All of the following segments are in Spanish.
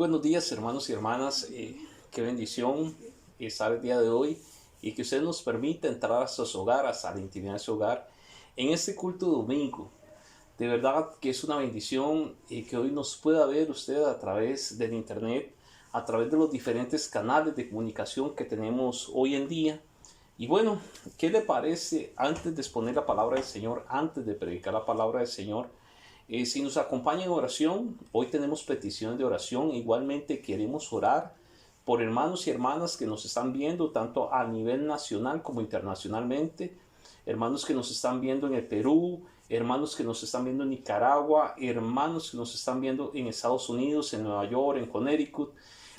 buenos días, hermanos y hermanas. Qué bendición estar el día de hoy y que usted nos permita entrar a su hogar, hasta la intimidad de su hogar, en este culto domingo. De verdad que es una bendición que hoy nos pueda ver usted a través del internet, a través de los diferentes canales de comunicación que tenemos hoy en día. Y bueno, ¿qué le parece antes de exponer la palabra del Señor, antes de predicar la palabra del Señor? Si nos acompaña en oración, hoy tenemos peticiones de oración. Igualmente queremos orar por hermanos y hermanas que nos están viendo tanto a nivel nacional como internacionalmente. Hermanos que nos están viendo en el Perú, hermanos que nos están viendo en Nicaragua, hermanos que nos están viendo en Estados Unidos, en Nueva York, en Connecticut.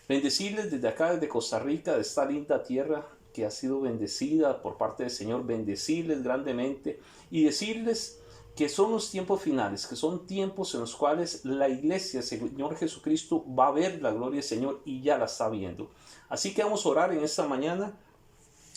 Bendecirles desde acá, desde Costa Rica, de esta linda tierra que ha sido bendecida por parte del Señor. Bendecirles grandemente y decirles que son los tiempos finales, que son tiempos en los cuales la iglesia, el Señor Jesucristo, va a ver la gloria del Señor y ya la está viendo. Así que vamos a orar en esta mañana.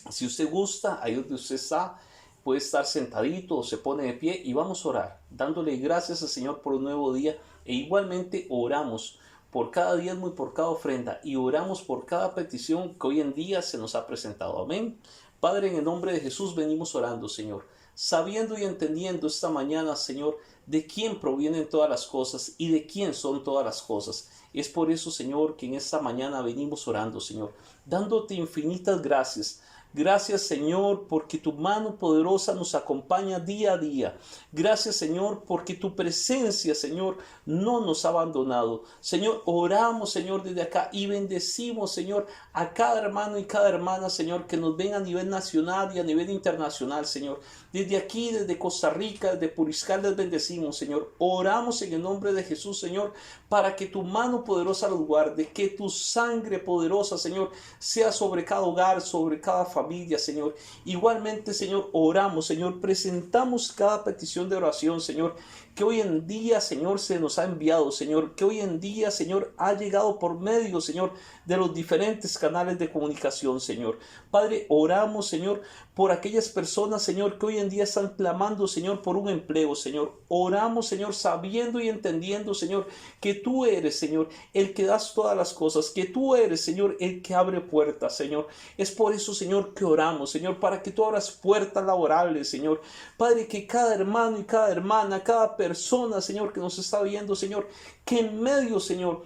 Si usted gusta, ahí donde usted está, puede estar sentadito o se pone de pie y vamos a orar, dándole gracias al Señor por un nuevo día, e igualmente oramos por cada diezmo y por cada ofrenda, y oramos por cada petición que hoy en día se nos ha presentado. Amén. Padre, en el nombre de Jesús venimos orando, Señor, sabiendo y entendiendo esta mañana, Señor, de quién provienen todas las cosas y de quién son todas las cosas. Es por eso, Señor, que en esta mañana venimos orando, Señor, dándote infinitas gracias. Gracias, Señor, porque tu mano poderosa nos acompaña día a día. Gracias, Señor, porque tu presencia, Señor, no nos ha abandonado. Señor, oramos, Señor, desde acá y bendecimos, Señor, a cada hermano y cada hermana, Señor, que nos ven a nivel nacional y a nivel internacional, Señor. Desde aquí, desde Costa Rica, desde Puriscal, les bendecimos, Señor. Oramos en el nombre de Jesús, Señor, para que tu mano poderosa los guarde, que tu sangre poderosa, Señor, sea sobre cada hogar, sobre cada familia, Señor. Igualmente, Señor, oramos, Señor, presentamos cada petición de oración, Señor, que hoy en día, Señor, se nos ha enviado, Señor, que hoy en día, Señor, ha llegado por medio, Señor, de los diferentes canales de comunicación, Señor. Padre, oramos, Señor, por aquellas personas, Señor, que hoy en día están clamando, Señor, por un empleo, Señor. Oramos, Señor, sabiendo y entendiendo, Señor, que tú eres, Señor, el que das todas las cosas, que tú eres, Señor, el que abre puertas, Señor. Es por eso, Señor, que oramos, Señor, para que tú abras puertas laborales, Señor. Padre, que cada hermano y cada hermana, cada persona, Señor, que nos está viendo, Señor, que en medio, Señor,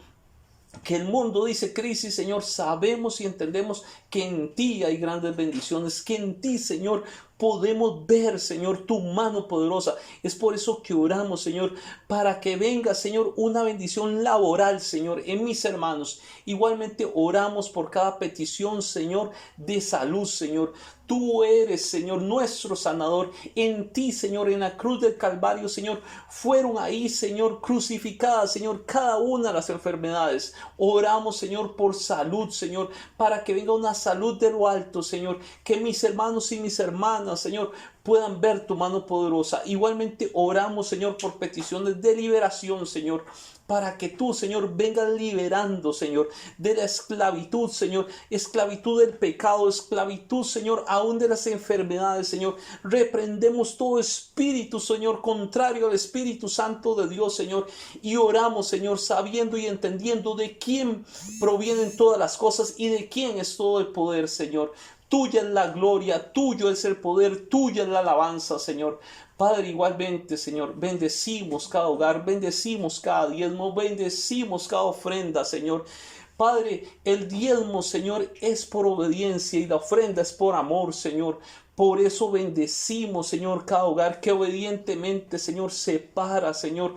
que el mundo dice crisis, Señor, sabemos y entendemos que en ti hay grandes bendiciones, que en ti, Señor, podemos ver, Señor, tu mano poderosa. Es por eso que oramos, Señor, para que venga, Señor, una bendición laboral, Señor, en mis hermanos. Igualmente oramos por cada petición, Señor, de salud, Señor. Tú eres, Señor, nuestro sanador. En ti, Señor, en la cruz del Calvario, Señor, fueron ahí, Señor, crucificadas, Señor, cada una de las enfermedades. Oramos, Señor, por salud, Señor, para que venga una salud de lo alto, Señor. Que mis hermanos y mis hermanas, Señor, puedan ver tu mano poderosa. Igualmente oramos, Señor, por peticiones de liberación, Señor, para que tú, Señor, vengas liberando, Señor, de la esclavitud, Señor, esclavitud del pecado, esclavitud, Señor, aún de las enfermedades, Señor. Reprendemos todo espíritu, Señor, contrario al Espíritu Santo de Dios, Señor, y oramos, Señor, sabiendo y entendiendo de quién provienen todas las cosas y de quién es todo el poder, Señor. Tuya es la gloria, tuyo es el poder, tuya es la alabanza, Señor. Padre, igualmente, Señor, bendecimos cada hogar, bendecimos cada diezmo, bendecimos cada ofrenda, Señor. Padre, el diezmo, Señor, es por obediencia y la ofrenda es por amor, Señor. Por eso bendecimos, Señor, cada hogar que obedientemente, Señor, separa, Señor,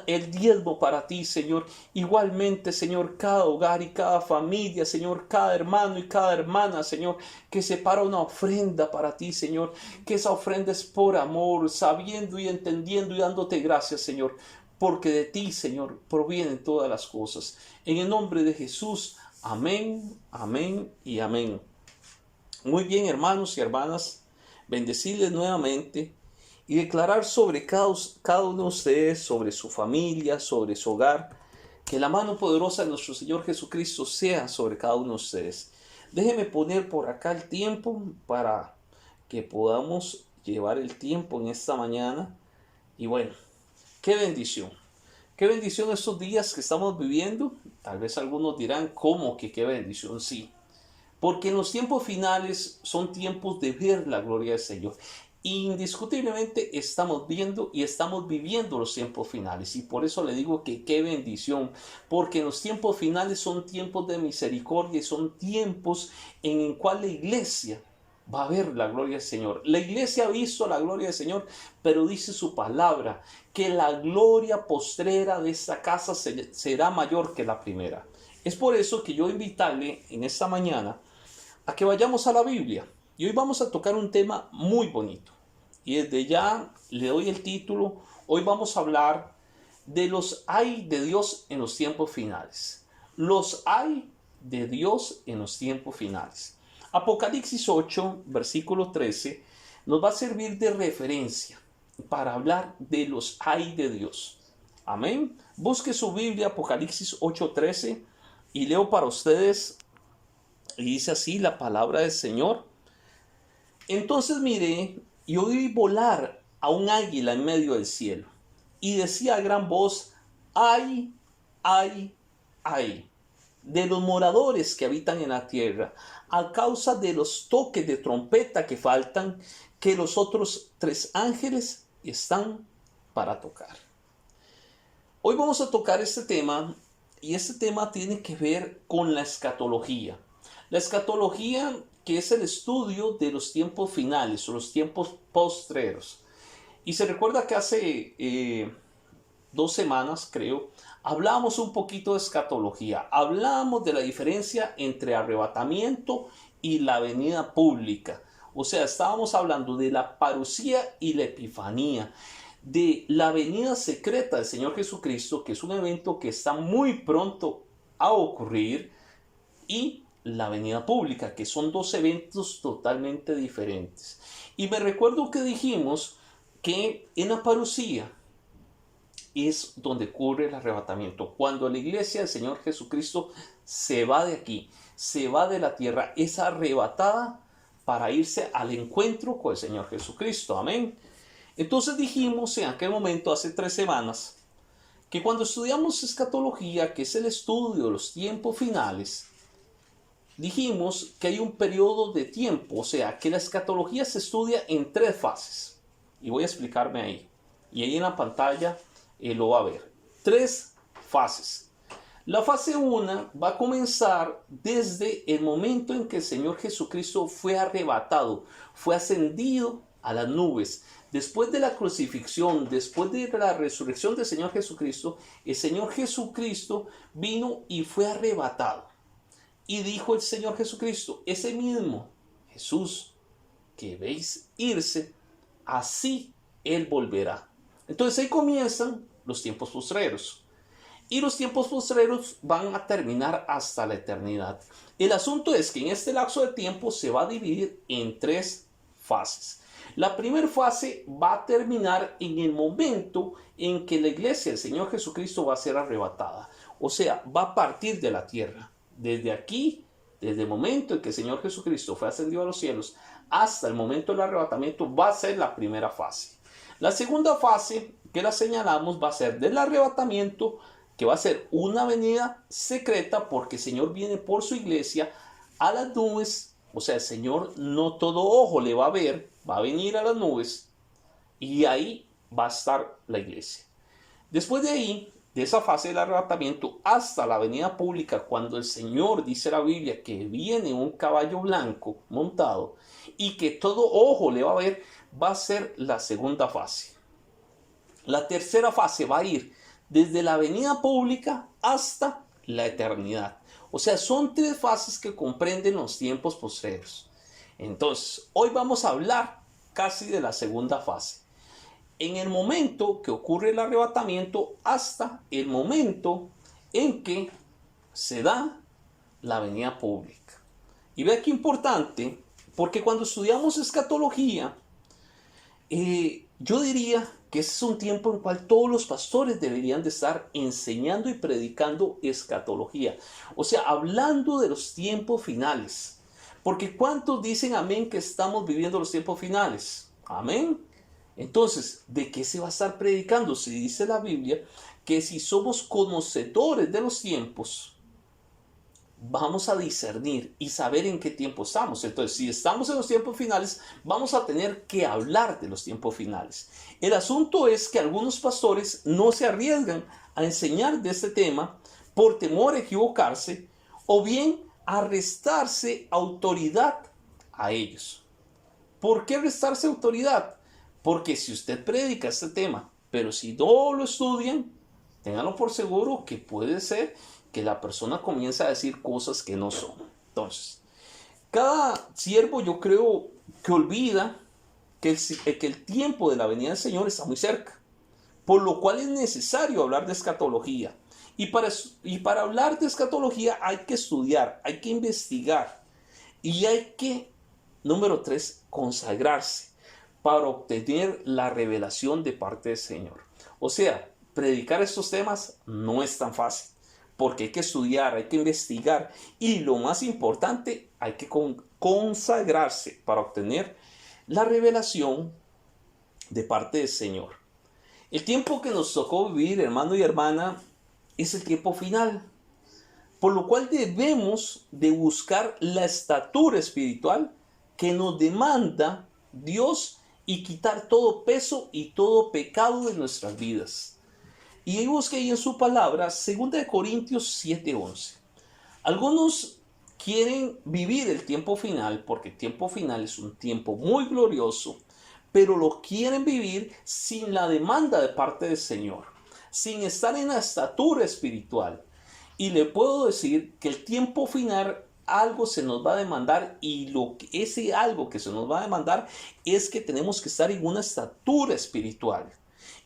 el diezmo para ti, Señor. Igualmente, Señor, cada hogar y cada familia, Señor, cada hermano y cada hermana, Señor, que separa una ofrenda para ti, Señor. Que esa ofrenda es por amor, sabiendo y entendiendo y dándote gracias, Señor. Porque de ti, Señor, provienen todas las cosas. En el nombre de Jesús, amén, amén y amén. Muy bien, hermanos y hermanas, bendecirles nuevamente y declarar sobre cada uno de ustedes, sobre su familia, sobre su hogar, que la mano poderosa de nuestro Señor Jesucristo sea sobre cada uno de ustedes. Déjenme poner por acá el tiempo para que podamos llevar el tiempo en esta mañana. Y bueno, qué bendición. Qué bendición estos días que estamos viviendo. Tal vez algunos dirán, ¿cómo que qué bendición? Sí, porque en los tiempos finales son tiempos de ver la gloria del Señor. Indiscutiblemente estamos viendo y estamos viviendo los tiempos finales. Y por eso le digo que qué bendición. Porque en los tiempos finales son tiempos de misericordia y son tiempos en el cual la iglesia va a ver la gloria del Señor. La iglesia ha visto la gloria del Señor, pero dice su palabra que la gloria postrera de esta casa será mayor que la primera. Es por eso que yo invitarle en esta mañana a que vayamos a la Biblia. Y hoy vamos a tocar un tema muy bonito. Y desde ya le doy el título. Hoy vamos a hablar de los hay de Dios en los tiempos finales. Los hay de Dios en los tiempos finales. Apocalipsis 8, versículo 13, nos va a servir de referencia para hablar de los hay de Dios. Amén. Busque su Biblia, Apocalipsis 8:13, y leo para ustedes. Y dice así la palabra del Señor. Entonces miré y oí volar a un águila en medio del cielo. Y decía a gran voz, ay, ay, ay, de los moradores que habitan en la tierra, a causa de los toques de trompeta que faltan, que los otros 3 ángeles están para tocar. Hoy vamos a tocar este tema, y este tema tiene que ver con la escatología. La escatología, que es el estudio de los tiempos finales o los tiempos postreros. Y se recuerda que hace 2 semanas, creo, hablamos un poquito de escatología. Hablamos de la diferencia entre arrebatamiento y la venida pública. O sea, estábamos hablando de la parusía y la epifanía, de la venida secreta del Señor Jesucristo, que es un evento que está muy pronto a ocurrir, y la venida pública, que son 2 eventos totalmente diferentes. Y me recuerdo que dijimos que en la parusía es donde ocurre el arrebatamiento. Cuando la iglesia del Señor Jesucristo se va de aquí, se va de la tierra, es arrebatada para irse al encuentro con el Señor Jesucristo. Amén. Entonces dijimos en aquel momento, hace 3 semanas, que cuando estudiamos escatología, que es el estudio de los tiempos finales, dijimos que hay un periodo de tiempo, o sea, que la escatología se estudia en 3 fases. Y voy a explicarme ahí. Y ahí en la pantalla lo va a ver. 3 fases. La fase 1 va a comenzar desde el momento en que el Señor Jesucristo fue arrebatado, fue ascendido a las nubes. Después de la crucifixión, después de la resurrección del Señor Jesucristo, el Señor Jesucristo vino y fue arrebatado. Y dijo el Señor Jesucristo, ese mismo Jesús que veis irse, así Él volverá. Entonces ahí comienzan los tiempos postreros. Y los tiempos postreros van a terminar hasta la eternidad. El asunto es que en este lapso de tiempo se va a dividir en 3 fases. La primera fase va a terminar en el momento en que la iglesia del Señor Jesucristo va a ser arrebatada. O sea, va a partir de la tierra. Desde aquí, desde el momento en que el Señor Jesucristo fue ascendido a los cielos hasta el momento del arrebatamiento, va a ser la primera fase. La segunda fase que la señalamos va a ser del arrebatamiento, que va a ser una venida secreta, porque el Señor viene por su iglesia a las nubes. O sea, el Señor no todo ojo le va a ver, va a venir a las nubes y ahí va a estar la iglesia. Después de ahí, de esa fase del arrebatamiento hasta la venida pública, cuando el Señor, dice la Biblia, que viene un caballo blanco montado y que todo ojo le va a ver, va a ser la segunda fase. La tercera fase va a ir desde la venida pública hasta la eternidad. O sea, son 3 fases que comprenden los tiempos postreros. Entonces, hoy vamos a hablar casi de la segunda fase. En el momento que ocurre el arrebatamiento hasta el momento en que se da la venida pública. Y vea qué importante, porque cuando estudiamos escatología, yo diría que ese es un tiempo en el cual todos los pastores deberían de estar enseñando y predicando escatología. O sea, hablando de los tiempos finales. Porque ¿cuántos dicen amén que estamos viviendo los tiempos finales? Amén. Entonces, ¿de qué se va a estar predicando? Si dice la Biblia que si somos conocedores de los tiempos, vamos a discernir y saber en qué tiempo estamos. Entonces, si estamos en los tiempos finales, vamos a tener que hablar de los tiempos finales. El asunto es que algunos pastores no se arriesgan a enseñar de este tema por temor a equivocarse o bien a restarse autoridad a ellos. ¿Por qué restarse autoridad? Porque si usted predica este tema, pero si no lo estudian, ténganlo por seguro que puede ser que la persona comience a decir cosas que no son. Entonces, cada siervo yo creo que olvida que el tiempo de la venida del Señor está muy cerca, por lo cual es necesario hablar de escatología. Y para hablar de escatología hay que estudiar, hay que investigar y hay que, número 3, consagrarse para obtener la revelación de parte del Señor. O sea, predicar estos temas no es tan fácil, porque hay que estudiar, hay que investigar y lo más importante, hay que consagrarse para obtener la revelación de parte del Señor. El tiempo que nos tocó vivir, hermano y hermana, es el tiempo final, por lo cual debemos de buscar la estatura espiritual que nos demanda Dios y quitar todo peso y todo pecado de nuestras vidas. Y busque ahí en su palabra 2 Corintios 7:11. Algunos quieren vivir el tiempo final porque el tiempo final es un tiempo muy glorioso, pero lo quieren vivir sin la demanda de parte del Señor, sin estar en la estatura espiritual. Y le puedo decir que el tiempo final algo se nos va a demandar y ese algo que se nos va a demandar es que tenemos que estar en una estatura espiritual.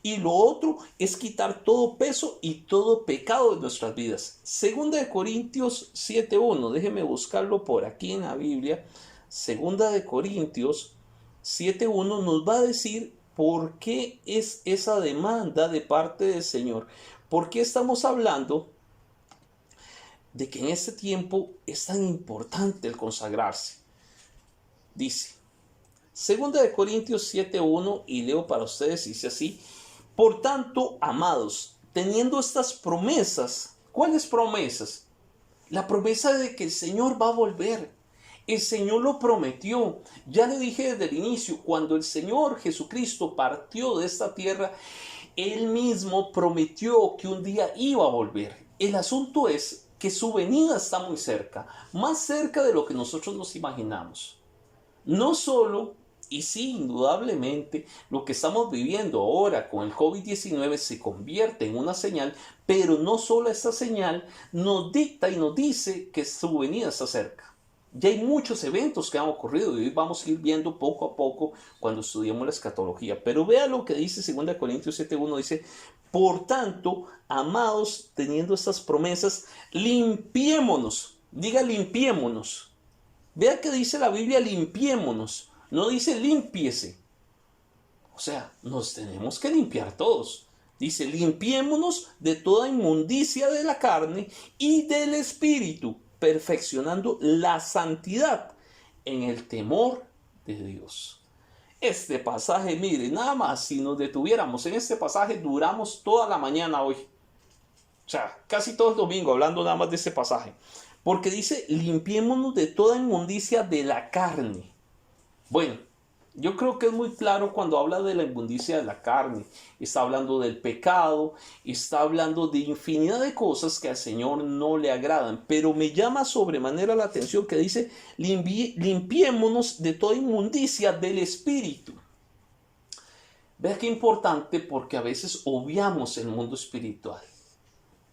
Y lo otro es quitar todo peso y todo pecado de nuestras vidas. Segunda de Corintios 7:1, déjeme buscarlo por aquí en la Biblia. Segunda de Corintios 7:1 nos va a decir por qué es esa demanda de parte del Señor. ¿Por qué estamos hablando de que en este tiempo es tan importante el consagrarse? Dice, Segunda de Corintios 7:1, y leo para ustedes, dice así: por tanto, amados, teniendo estas promesas, ¿cuáles promesas? La promesa de que el Señor va a volver. El Señor lo prometió. Ya le dije desde el inicio, cuando el Señor Jesucristo partió de esta tierra, Él mismo prometió que un día iba a volver. El asunto es que su venida está muy cerca, más cerca de lo que nosotros nos imaginamos. No solo, y sí, indudablemente, lo que estamos viviendo ahora con el COVID-19 se convierte en una señal, pero no solo esta señal nos dicta y nos dice que su venida está cerca. Ya hay muchos eventos que han ocurrido y hoy vamos a ir viendo poco a poco cuando estudiemos la escatología. Pero vea lo que dice 2 Corintios 7:1, dice: por tanto, amados, teniendo estas promesas, limpiémonos. Diga limpiémonos. Vea que dice la Biblia limpiémonos, no dice límpiese. O sea, nos tenemos que limpiar todos. Dice limpiémonos de toda inmundicia de la carne y del espíritu, perfeccionando la santidad en el temor de Dios. Este pasaje, mire, nada más si nos detuviéramos en este pasaje duramos toda la mañana hoy. O sea, casi todo el domingo hablando nada más de este pasaje. Porque dice, limpiémonos de toda inmundicia de la carne. Bueno, yo creo que es muy claro cuando habla de la inmundicia de la carne. Está hablando del pecado, está hablando de infinidad de cosas que al Señor no le agradan. Pero me llama sobremanera la atención que dice, limpiémonos de toda inmundicia del espíritu. Vea qué importante, porque a veces obviamos el mundo espiritual.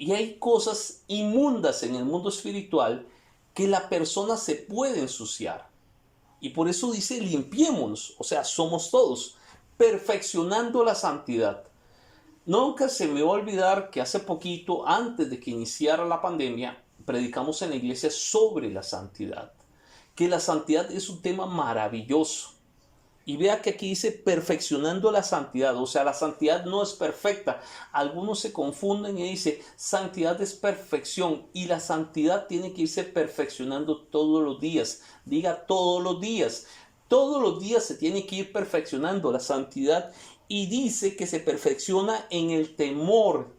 Y hay cosas inmundas en el mundo espiritual que la persona se puede ensuciar. Y por eso dice limpiémonos, o sea, somos todos, perfeccionando la santidad. Nunca se me va a olvidar que hace poquito, antes de que iniciara la pandemia, predicamos en la iglesia sobre la santidad. Que la santidad es un tema maravilloso. Y vea que aquí dice perfeccionando la santidad, o sea, la santidad no es perfecta. Algunos se confunden y dicen santidad es perfección, y la santidad tiene que irse perfeccionando todos los días. Diga todos los días. Todos los días se tiene que ir perfeccionando la santidad y dice que se perfecciona en el temor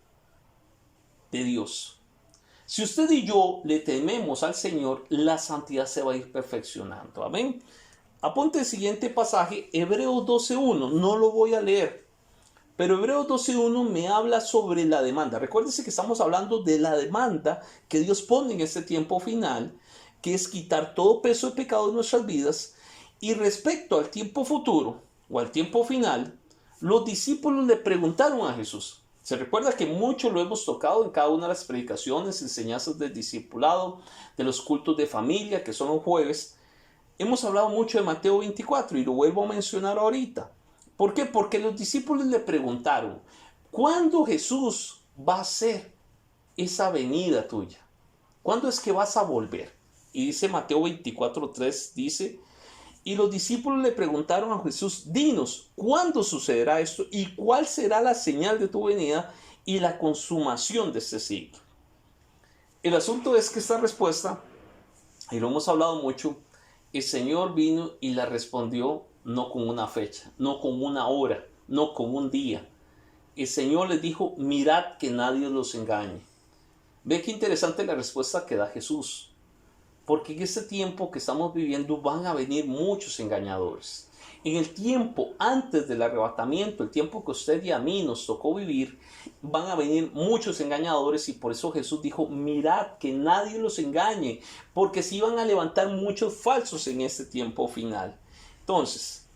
de Dios. Si usted y yo le tememos al Señor, la santidad se va a ir perfeccionando. Amén. Apunte el siguiente pasaje, Hebreos 12.1. No lo voy a leer, pero Hebreos 12.1 me habla sobre la demanda. Recuérdese que estamos hablando de la demanda que Dios pone en este tiempo final, que es quitar todo peso de pecado de nuestras vidas. Y respecto al tiempo futuro o al tiempo final, los discípulos le preguntaron a Jesús. Se recuerda que mucho lo hemos tocado en cada una de las predicaciones, enseñanzas del discipulado, de los cultos de familia, que son los jueves. Hemos hablado mucho de Mateo 24 y lo vuelvo a mencionar ahorita. ¿Por qué? Porque los discípulos le preguntaron, ¿cuándo Jesús va a hacer esa venida tuya? ¿Cuándo es que vas a volver? Y dice Mateo 24.3, dice, y los discípulos le preguntaron a Jesús, dinos, ¿cuándo sucederá esto? ¿Y cuál será la señal de tu venida y la consumación de este siglo? El asunto es que esta respuesta, y lo hemos hablado mucho, el Señor vino y la respondió no con una fecha, no con una hora, no con un día. El Señor les dijo, mirad que nadie los engañe. Ve qué interesante la respuesta que da Jesús. Porque en este tiempo que estamos viviendo van a venir muchos engañadores. En el tiempo antes del arrebatamiento, el tiempo que usted y a mí nos tocó vivir, van a venir muchos engañadores y por eso Jesús dijo, mirad que nadie los engañe, porque se iban a levantar muchos falsos en este tiempo final. Entonces,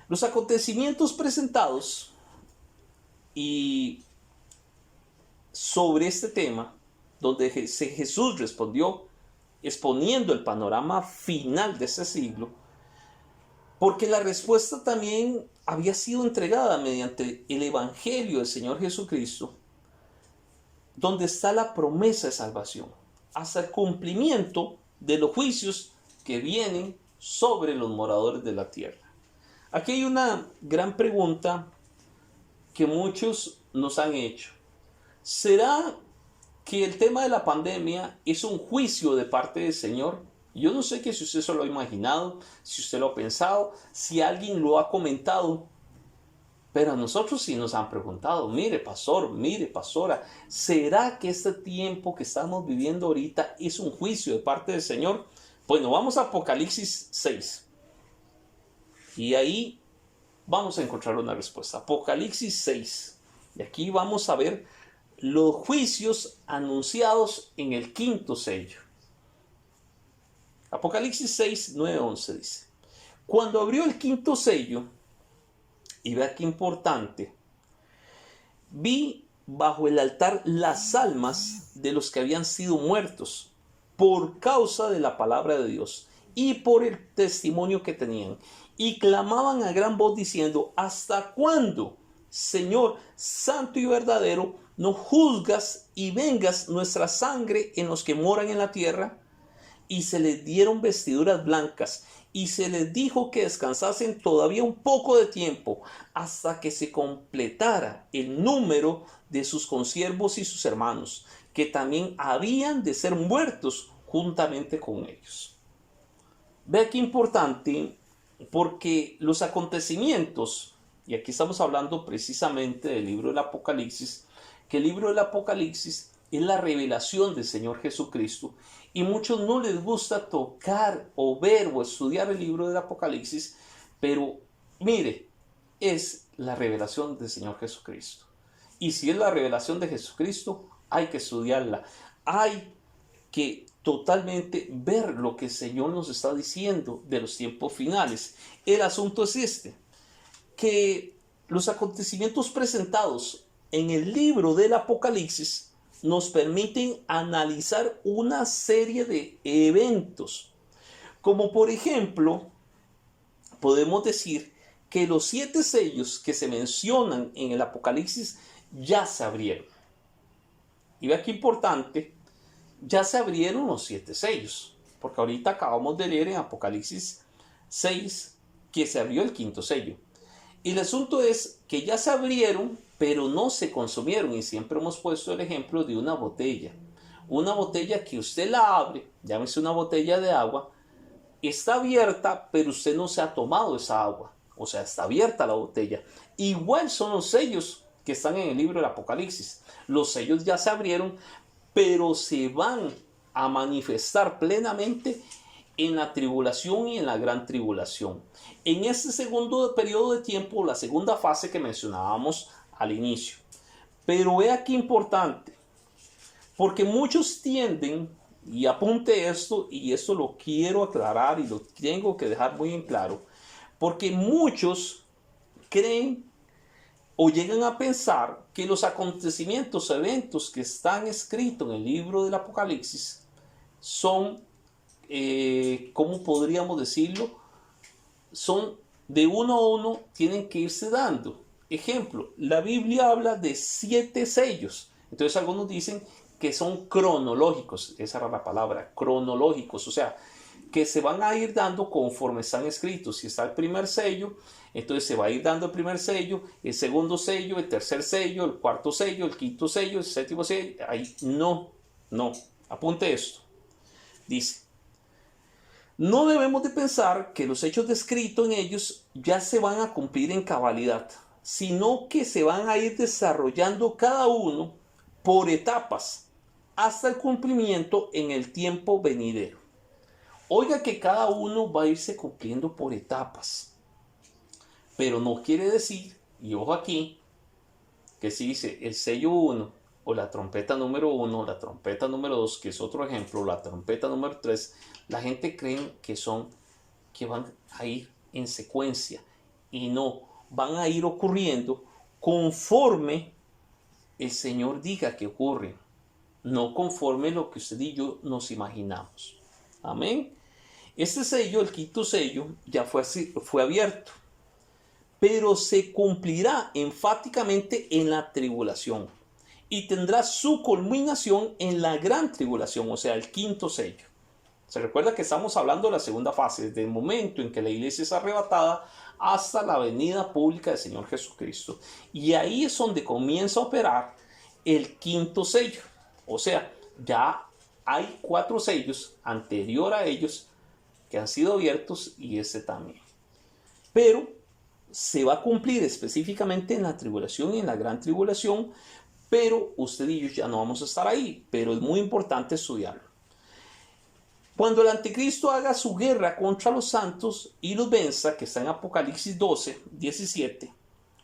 los acontecimientos presentados y sobre este tema, donde Jesús respondió, exponiendo el panorama final de ese siglo, porque la respuesta también había sido entregada mediante el Evangelio del Señor Jesucristo, donde está la promesa de salvación, hasta el cumplimiento de los juicios que vienen sobre los moradores de la tierra. Aquí hay una gran pregunta que muchos nos han hecho. ¿Será que el tema de la pandemia es un juicio de parte del Señor? Yo no sé que si usted se lo ha imaginado, si usted lo ha pensado, si alguien lo ha comentado, pero a nosotros sí nos han preguntado, mire pastor, mire pastora, ¿será que este tiempo que estamos viviendo ahorita es un juicio de parte del Señor? Bueno, vamos a Apocalipsis 6 y ahí vamos a encontrar una respuesta. Apocalipsis 6, y aquí vamos a ver los juicios anunciados en el quinto sello. Apocalipsis 6, 9, 11 dice, cuando abrió el quinto sello, y vea qué importante, vi bajo el altar las almas de los que habían sido muertos por causa de la palabra de Dios y por el testimonio que tenían, y clamaban a gran voz diciendo, ¿hasta cuándo, Señor santo y verdadero, no juzgas y vengas nuestra sangre en los que moran en la tierra? Y se les dieron vestiduras blancas, y se les dijo que descansasen todavía un poco de tiempo, hasta que se completara el número de sus consiervos y sus hermanos, que también habían de ser muertos juntamente con ellos. Vea qué importante, porque los acontecimientos, y aquí estamos hablando precisamente del libro del Apocalipsis, que el libro del Apocalipsis es la revelación del Señor Jesucristo, y muchos no les gusta tocar o ver o estudiar el libro del Apocalipsis, pero mire, es la revelación del Señor Jesucristo. Y si es la revelación de Jesucristo, hay que estudiarla. Hay que totalmente ver lo que el Señor nos está diciendo de los tiempos finales. El asunto es este, que los acontecimientos presentados en el libro del Apocalipsis nos permiten analizar una serie de eventos, como por ejemplo, podemos decir que los 7 sellos que se mencionan en el Apocalipsis ya se abrieron. Y vea qué importante, ya se abrieron los 7 sellos, porque ahorita acabamos de leer en Apocalipsis 6 que se abrió el quinto sello. Y el asunto es que ya se abrieron, pero no se consumieron. Y siempre hemos puesto el ejemplo de una botella. Una botella que usted la abre, llámese una botella de agua, está abierta, pero usted no se ha tomado esa agua. O sea, está abierta la botella. Igual son los sellos que están en el libro del Apocalipsis. Los sellos ya se abrieron, pero se van a manifestar plenamente en la tribulación y en la gran tribulación. En este segundo periodo de tiempo, la segunda fase que mencionábamos al inicio. Pero he aquí importante, porque muchos tienden, y apunte esto, y esto lo quiero aclarar y lo tengo que dejar muy en claro, porque muchos creen o llegan a pensar que los acontecimientos, eventos que están escritos en el libro del Apocalipsis son, ¿cómo podríamos decirlo? Son de uno a uno, tienen que irse dando. Ejemplo, la Biblia habla de 7 sellos. Entonces algunos dicen que son cronológicos, esa era la palabra, cronológicos, o sea, que se van a ir dando conforme están escritos. Si está el primer sello, entonces se va a ir dando el primer sello, el segundo sello, el tercer sello, el cuarto sello, el quinto sello, el séptimo sello. Ahí no, apunte esto. Dice, no debemos de pensar que los hechos descritos en ellos ya se van a cumplir en cabalidad, sino que se van a ir desarrollando cada uno por etapas hasta el cumplimiento en el tiempo venidero. Oiga que cada uno va a irse cumpliendo por etapas, pero no quiere decir, y ojo aquí, que si dice el sello 1 o la trompeta número 1, la trompeta número 2, que es otro ejemplo, la trompeta número 3, la gente cree que van a ir en secuencia, y no, van a ir ocurriendo conforme el Señor diga que ocurre, no conforme lo que usted y yo nos imaginamos. Amén. Este sello, el quinto sello, ya fue abierto, pero se cumplirá enfáticamente en la tribulación y tendrá su culminación en la gran tribulación, o sea, el quinto sello. Se recuerda que estamos hablando de la segunda fase, desde el momento en que la iglesia es arrebatada hasta la venida pública del Señor Jesucristo. Y ahí es donde comienza a operar el quinto sello. O sea, ya hay 4 sellos anterior a ellos que han sido abiertos y ese también. Pero se va a cumplir específicamente en la tribulación y en la gran tribulación, pero usted y yo ya no vamos a estar ahí, pero es muy importante estudiarlo. Cuando el anticristo haga su guerra contra los santos y los venza, que está en Apocalipsis 12, 17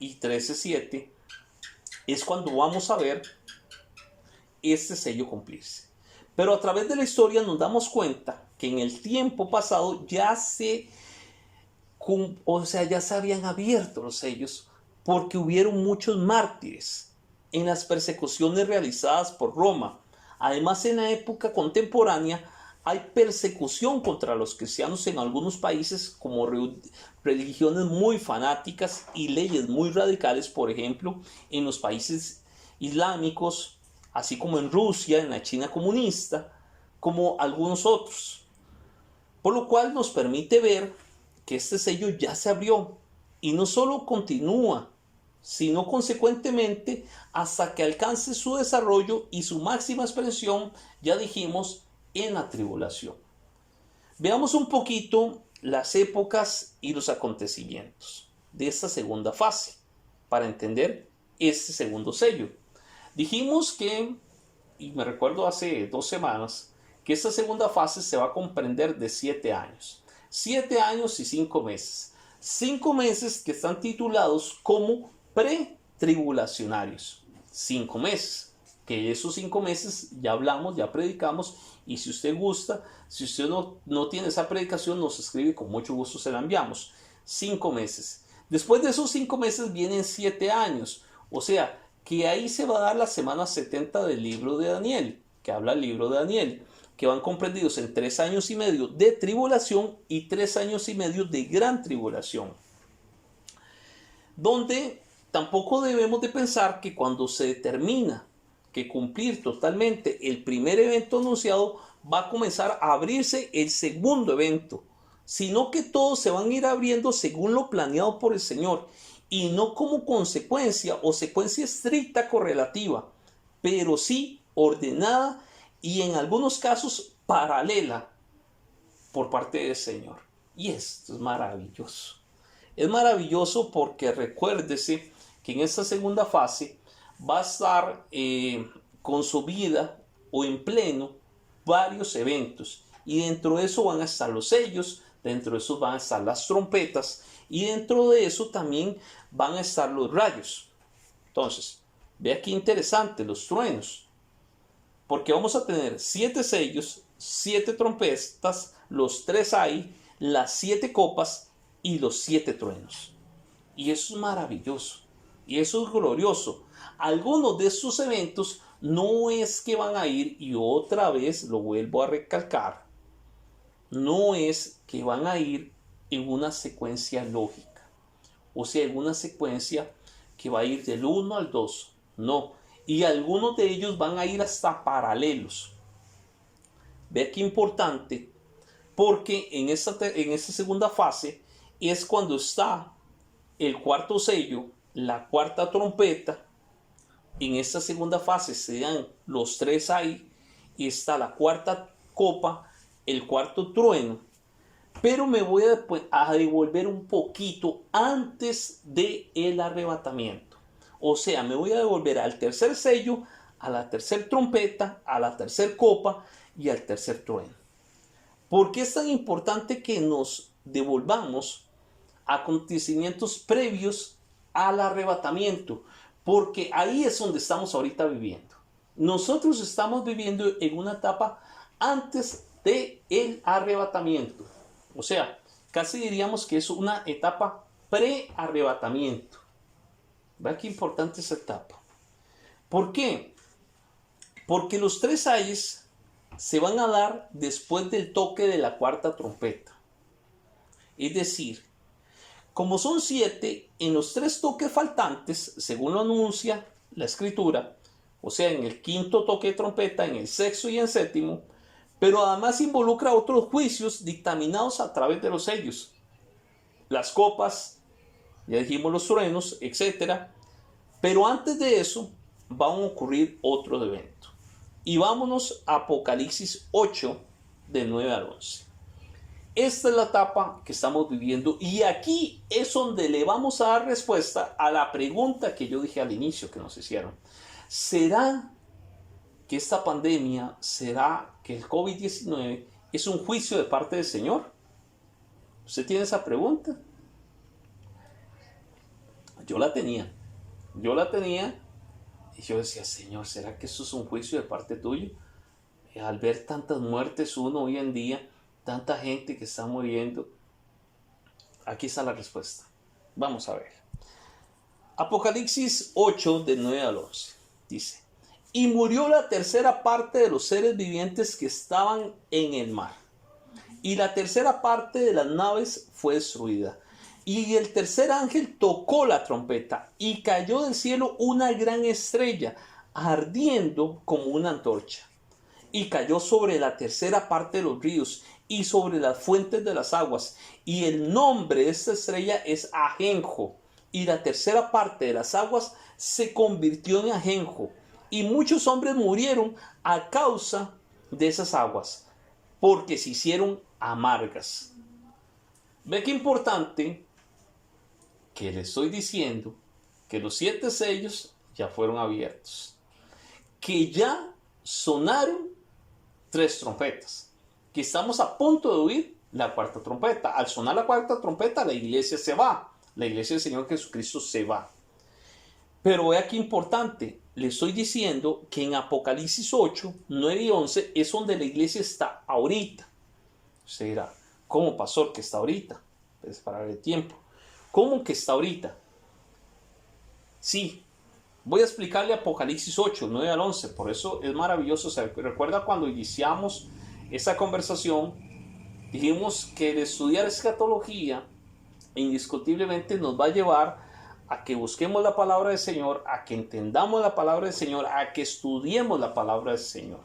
y 13, 7, es cuando vamos a ver este sello cumplirse. Pero a través de la historia nos damos cuenta que en el tiempo pasado ya se habían abierto los sellos porque hubieron muchos mártires en las persecuciones realizadas por Roma. Además, en la época contemporánea hay persecución contra los cristianos en algunos países, como religiones muy fanáticas y leyes muy radicales, por ejemplo, en los países islámicos, así como en Rusia, en la China comunista, como algunos otros. Por lo cual nos permite ver que este sello ya se abrió y no solo continúa, sino consecuentemente hasta que alcance su desarrollo y su máxima expresión, ya dijimos, en la tribulación. Veamos un poquito las épocas y los acontecimientos de esta segunda fase para entender este segundo sello. Dijimos que, y me recuerdo hace 2 semanas, que esta segunda fase se va a comprender de 7 años. 7 años y 5 meses. 5 meses que están titulados como pretribulacionarios. 5 meses. Que esos 5 meses ya hablamos, ya predicamos. Y si usted gusta, si usted no tiene esa predicación, nos escribe, con mucho gusto se la enviamos. 5 meses. Después de esos 5 meses vienen 7 años. O sea, que ahí se va a dar la semana 70 del libro de Daniel, que habla el libro de Daniel, que van comprendidos en 3 años y medio de tribulación y 3 años y medio de gran tribulación. Donde tampoco debemos de pensar que cuando se determina que cumplir totalmente el primer evento anunciado, va a comenzar a abrirse el segundo evento, sino que todos se van a ir abriendo según lo planeado por el Señor, y no como consecuencia o secuencia estricta correlativa, pero sí ordenada y en algunos casos paralela por parte del Señor. Y esto es maravilloso. Es maravilloso porque recuérdese que en esta segunda fase va a estar con su vida o en pleno varios eventos. Y dentro de eso van a estar los sellos, dentro de eso van a estar las trompetas y dentro de eso también van a estar los rayos. Entonces, vea qué interesante, los truenos. Porque vamos a tener 7 sellos, 7 trompetas, los 3 hay, las 7 copas y los 7 truenos. Y eso es maravilloso. Y eso es glorioso. Algunos de estos eventos no es que van a ir, y otra vez lo vuelvo a recalcar, no es que van a ir en una secuencia lógica. O sea, en una secuencia que va a ir del 1 al 2. No. Y algunos de ellos van a ir hasta paralelos. Vea qué importante, porque en esta segunda fase es cuando está el cuarto sello, la cuarta trompeta. En esta segunda fase se dan los 3 ahí y está la cuarta copa, el cuarto trueno. Pero me voy a devolver un poquito antes del arrebatamiento. O sea, me voy a devolver al tercer sello, a la tercera trompeta, a la tercera copa y al tercer trueno. ¿Por qué es tan importante que nos devolvamos a acontecimientos previos al arrebatamiento? Porque ahí es donde estamos ahorita viviendo. Nosotros estamos viviendo en una etapa antes del arrebatamiento. O sea, casi diríamos que es una etapa pre-arrebatamiento. ¿Vean qué importante esa etapa? ¿Por qué? Porque los 3 ayes se van a dar después del toque de la cuarta trompeta. Es decir, como son 7, en los 3 toques faltantes, según lo anuncia la escritura, o sea, en el quinto toque de trompeta, en el sexto y en el séptimo, pero además involucra otros juicios dictaminados a través de los sellos, las copas, ya dijimos los truenos, etc. Pero antes de eso van a ocurrir otros eventos. Y vámonos a Apocalipsis 8, de 9 al 11. Esta es la etapa que estamos viviendo y aquí es donde le vamos a dar respuesta a la pregunta que yo dije al inicio que nos hicieron. ¿Será que esta pandemia, será que el COVID-19 es un juicio de parte del Señor? ¿Usted tiene esa pregunta? Yo la tenía y yo decía, Señor, ¿será que eso es un juicio de parte tuyo? Al ver tantas muertes uno hoy en día, tanta gente que está muriendo, aquí está la respuesta. Vamos a ver. Apocalipsis 8, de 9 al 11. Dice, y murió la tercera parte de los seres vivientes que estaban en el mar. Y la tercera parte de las naves fue destruida. Y el tercer ángel tocó la trompeta y cayó del cielo una gran estrella, ardiendo como una antorcha. Y cayó sobre la tercera parte de los ríos y sobre las fuentes de las aguas. Y el nombre de esta estrella es Ajenjo. Y la tercera parte de las aguas se convirtió en ajenjo. Y muchos hombres murieron a causa de esas aguas, porque se hicieron amargas. Ve qué importante que le estoy diciendo que los 7 sellos ya fueron abiertos, que ya sonaron 3 trompetas, que estamos a punto de oír la cuarta trompeta. Al sonar la cuarta trompeta, la iglesia se va, la iglesia del Señor Jesucristo se va. Pero vea qué importante, le estoy diciendo que en Apocalipsis 8, 9 y 11 es donde la iglesia está ahorita. Usted dirá, ¿cómo, pastor, que está ahorita? Pues para el tiempo. ¿Cómo que está ahorita? Sí, voy a explicarle Apocalipsis 8, 9 al 11. Por eso es maravilloso. ¿Se recuerda cuando iniciamos esa conversación? Dijimos que el estudiar escatología indiscutiblemente nos va a llevar a que busquemos la palabra del Señor, a que entendamos la palabra del Señor, a que estudiemos la palabra del Señor.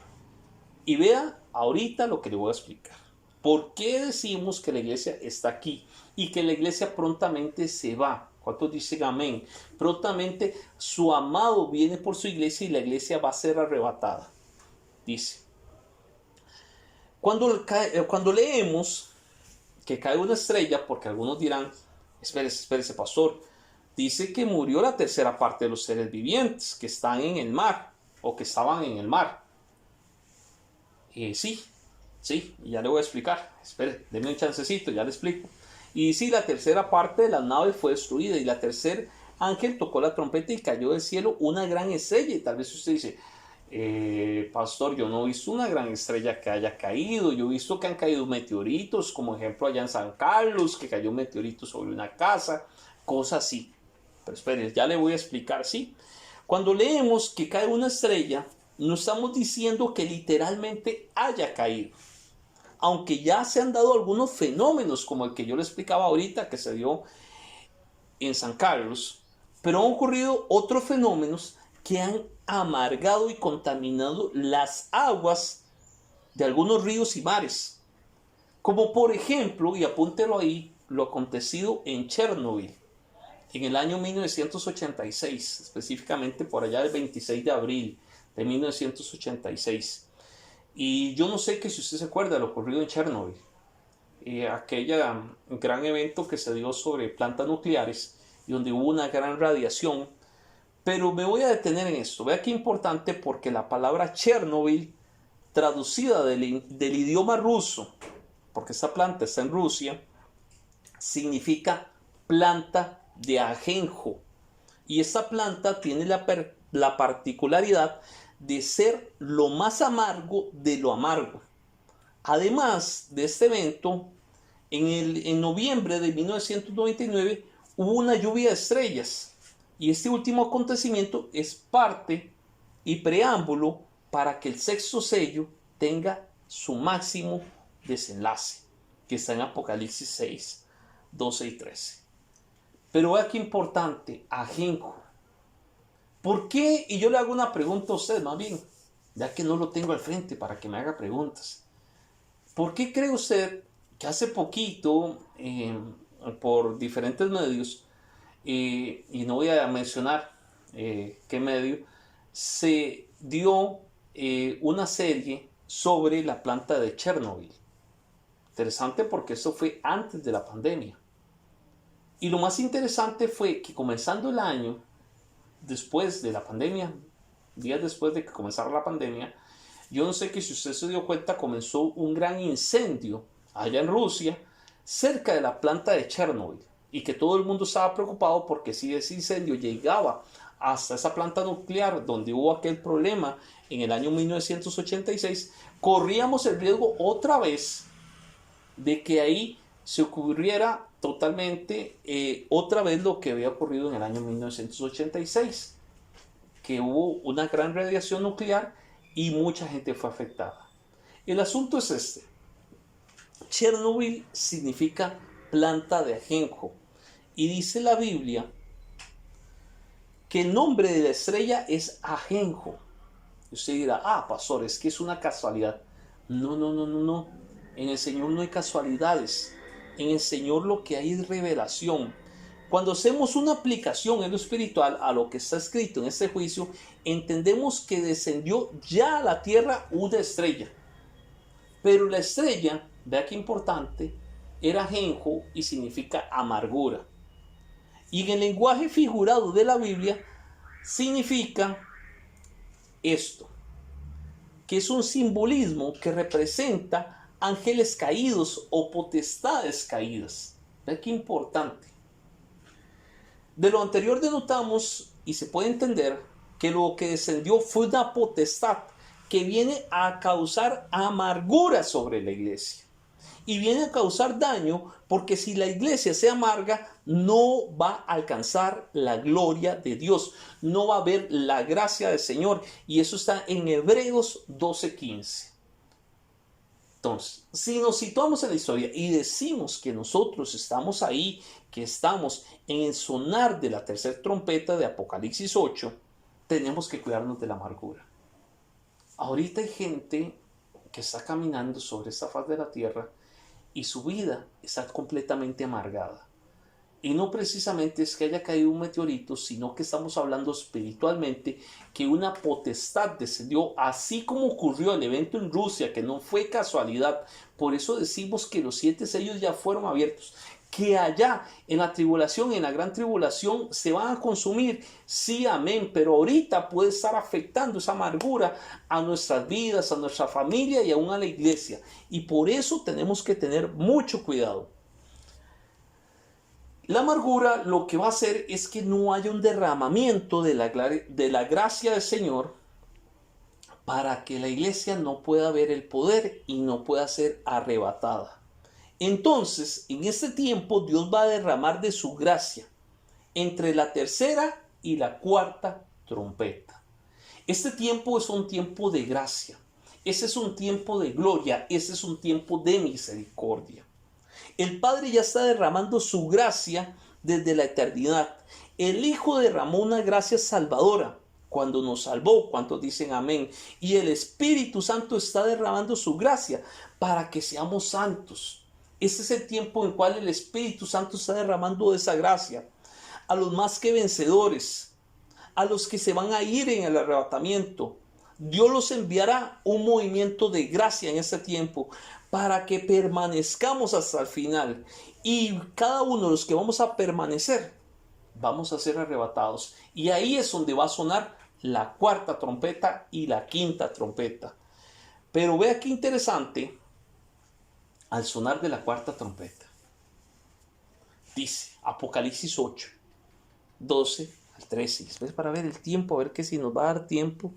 Y vea ahorita lo que le voy a explicar. ¿Por qué decimos que la iglesia está aquí y que la iglesia prontamente se va? ¿Cuántos dicen amén? Prontamente su amado viene por su iglesia y la iglesia va a ser arrebatada. Dice, Cuando leemos que cae una estrella, porque algunos dirán, espérese, pastor, dice que murió la tercera parte de los seres vivientes que están en el mar o que estaban en el mar. Sí, ya le voy a explicar. Espere, deme un chancecito, ya le explico. Y sí, la tercera parte de las naves fue destruida y la tercer ángel tocó la trompeta y cayó del cielo una gran estrella. Y tal vez usted dice, pastor, yo no he visto una gran estrella que haya caído. Yo he visto que han caído meteoritos, como ejemplo allá en San Carlos, que cayó un meteorito sobre una casa, cosas así. Pero espere, ya le voy a explicar, ¿sí? Cuando leemos que cae una estrella, no estamos diciendo que literalmente haya caído. Aunque ya se han dado algunos fenómenos, como el que yo le explicaba ahorita, que se dio en San Carlos, pero han ocurrido otros fenómenos que han amargado y contaminado las aguas de algunos ríos y mares. Como por ejemplo, y apúntelo ahí, lo acontecido en Chernobyl, en el año 1986, específicamente por allá del 26 de abril de 1986. Y yo no sé que si usted se acuerda de lo ocurrido en Chernobyl, aquella gran evento que se dio sobre plantas nucleares y donde hubo una gran radiación. Pero me voy a detener en esto. Vea qué importante, porque la palabra Chernobyl, traducida del idioma ruso, porque esta planta está en Rusia, significa planta de ajenjo. Y esta planta tiene la particularidad de ser lo más amargo de lo amargo. Además de este evento, en noviembre de 1999 hubo una lluvia de estrellas, y este último acontecimiento es parte y preámbulo para que el sexto sello tenga su máximo desenlace, que está en Apocalipsis 6, 12 y 13. Pero vea qué importante, ajenjo. ¿Por qué? Y yo le hago una pregunta a usted más bien, ya que no lo tengo al frente para que me haga preguntas. ¿Por qué cree usted que hace poquito, por diferentes medios, y no voy a mencionar qué medio, se dio una serie sobre la planta de Chernobyl? Interesante, porque eso fue antes de la pandemia. Y lo más interesante fue que comenzando el año, después de la pandemia, días después de que comenzara la pandemia, yo no sé que si usted se dio cuenta, comenzó un gran incendio allá en Rusia, cerca de la planta de Chernobyl, y que todo el mundo estaba preocupado porque si ese incendio llegaba hasta esa planta nuclear donde hubo aquel problema en el año 1986, corríamos el riesgo otra vez de que ahí se ocurriera totalmente otra vez lo que había ocurrido en el año 1986, que hubo una gran radiación nuclear y mucha gente fue afectada. El asunto es este. Chernobyl significa planta de ajenjo, y dice la Biblia que el nombre de la estrella es ajenjo. Y usted dirá, pastor, es que es una casualidad. No. En el Señor no hay casualidades. En el Señor lo que hay es revelación. Cuando hacemos una aplicación en lo espiritual a lo que está escrito en este juicio, entendemos que descendió ya a la tierra una estrella. Pero la estrella, vea qué importante, era ajenjo y significa amargura. Y en el lenguaje figurado de la Biblia significa esto, que es un simbolismo que representa ángeles caídos o potestades caídas. Vea qué importante. De lo anterior denotamos y se puede entender que lo que descendió fue una potestad que viene a causar amargura sobre la iglesia. Y viene a causar daño, porque si la iglesia se amarga, no va a alcanzar la gloria de Dios, no va a ver la gracia del Señor. Y eso está en Hebreos 12:15. Entonces, si nos situamos en la historia y decimos que nosotros estamos ahí, que estamos en el sonar de la tercera trompeta de Apocalipsis 8, tenemos que cuidarnos de la amargura. Ahorita hay gente que está caminando sobre esta faz de la tierra y su vida está completamente amargada. Y no precisamente es que haya caído un meteorito, sino que estamos hablando espiritualmente que una potestad descendió, así como ocurrió el evento en Rusia, que no fue casualidad. Por eso decimos que los 7 sellos ya fueron abiertos. Que allá en la tribulación, en la gran tribulación, se van a consumir. Sí, amén. Pero ahorita puede estar afectando esa amargura a nuestras vidas, a nuestra familia y aún a la iglesia. Y por eso tenemos que tener mucho cuidado. La amargura lo que va a hacer es que no haya un derramamiento de la gracia del Señor para que la iglesia no pueda ver el poder y no pueda ser arrebatada. Entonces, en este tiempo Dios va a derramar de su gracia entre la tercera y la cuarta trompeta. Este tiempo es un tiempo de gracia. Ese es un tiempo de gloria. Ese es un tiempo de misericordia. El Padre ya está derramando su gracia desde la eternidad. El Hijo derramó una gracia salvadora cuando nos salvó. ¿Cuántos dicen amén? Y el Espíritu Santo está derramando su gracia para que seamos santos. Ese es el tiempo en el cual el Espíritu Santo está derramando esa gracia a los más que vencedores, a los que se van a ir en el arrebatamiento. Dios los enviará un movimiento de gracia en ese tiempo para que permanezcamos hasta el final. Y cada uno de los que vamos a permanecer, vamos a ser arrebatados. Y ahí es donde va a sonar la cuarta trompeta y la quinta trompeta. Pero vea qué interesante al sonar de la cuarta trompeta. Dice Apocalipsis 8, 12 al 13. Después para ver el tiempo, a ver que si nos va a dar tiempo.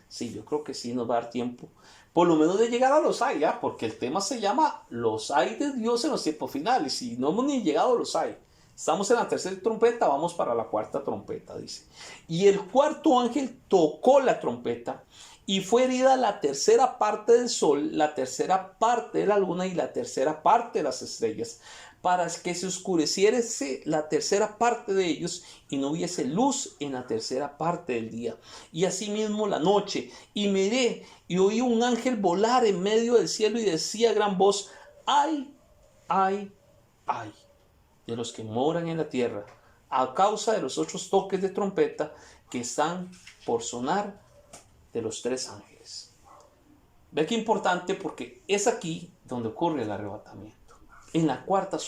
Sí, yo creo que sí nos va a dar tiempo. Por lo menos de llegar a los hay, ¿ya? Porque el tema se llama los hay de Dios en los tiempos finales. Y no hemos ni llegado a los hay. Estamos en la tercera trompeta, vamos para la cuarta trompeta, dice. Y el cuarto ángel tocó la trompeta y fue herida la tercera parte del sol, la tercera parte de la luna y la tercera parte de las estrellas, para que se oscureciese la tercera parte de ellos y no hubiese luz en la tercera parte del día. Y asimismo la noche. Y miré y oí un ángel volar en medio del cielo y decía a gran voz: ¡ay, ay, ay! De los que moran en la tierra, a causa de los otros toques de trompeta que están por sonar de los 3 ángeles. Ve qué importante, porque es aquí donde ocurre el arrebatamiento. En la cuarta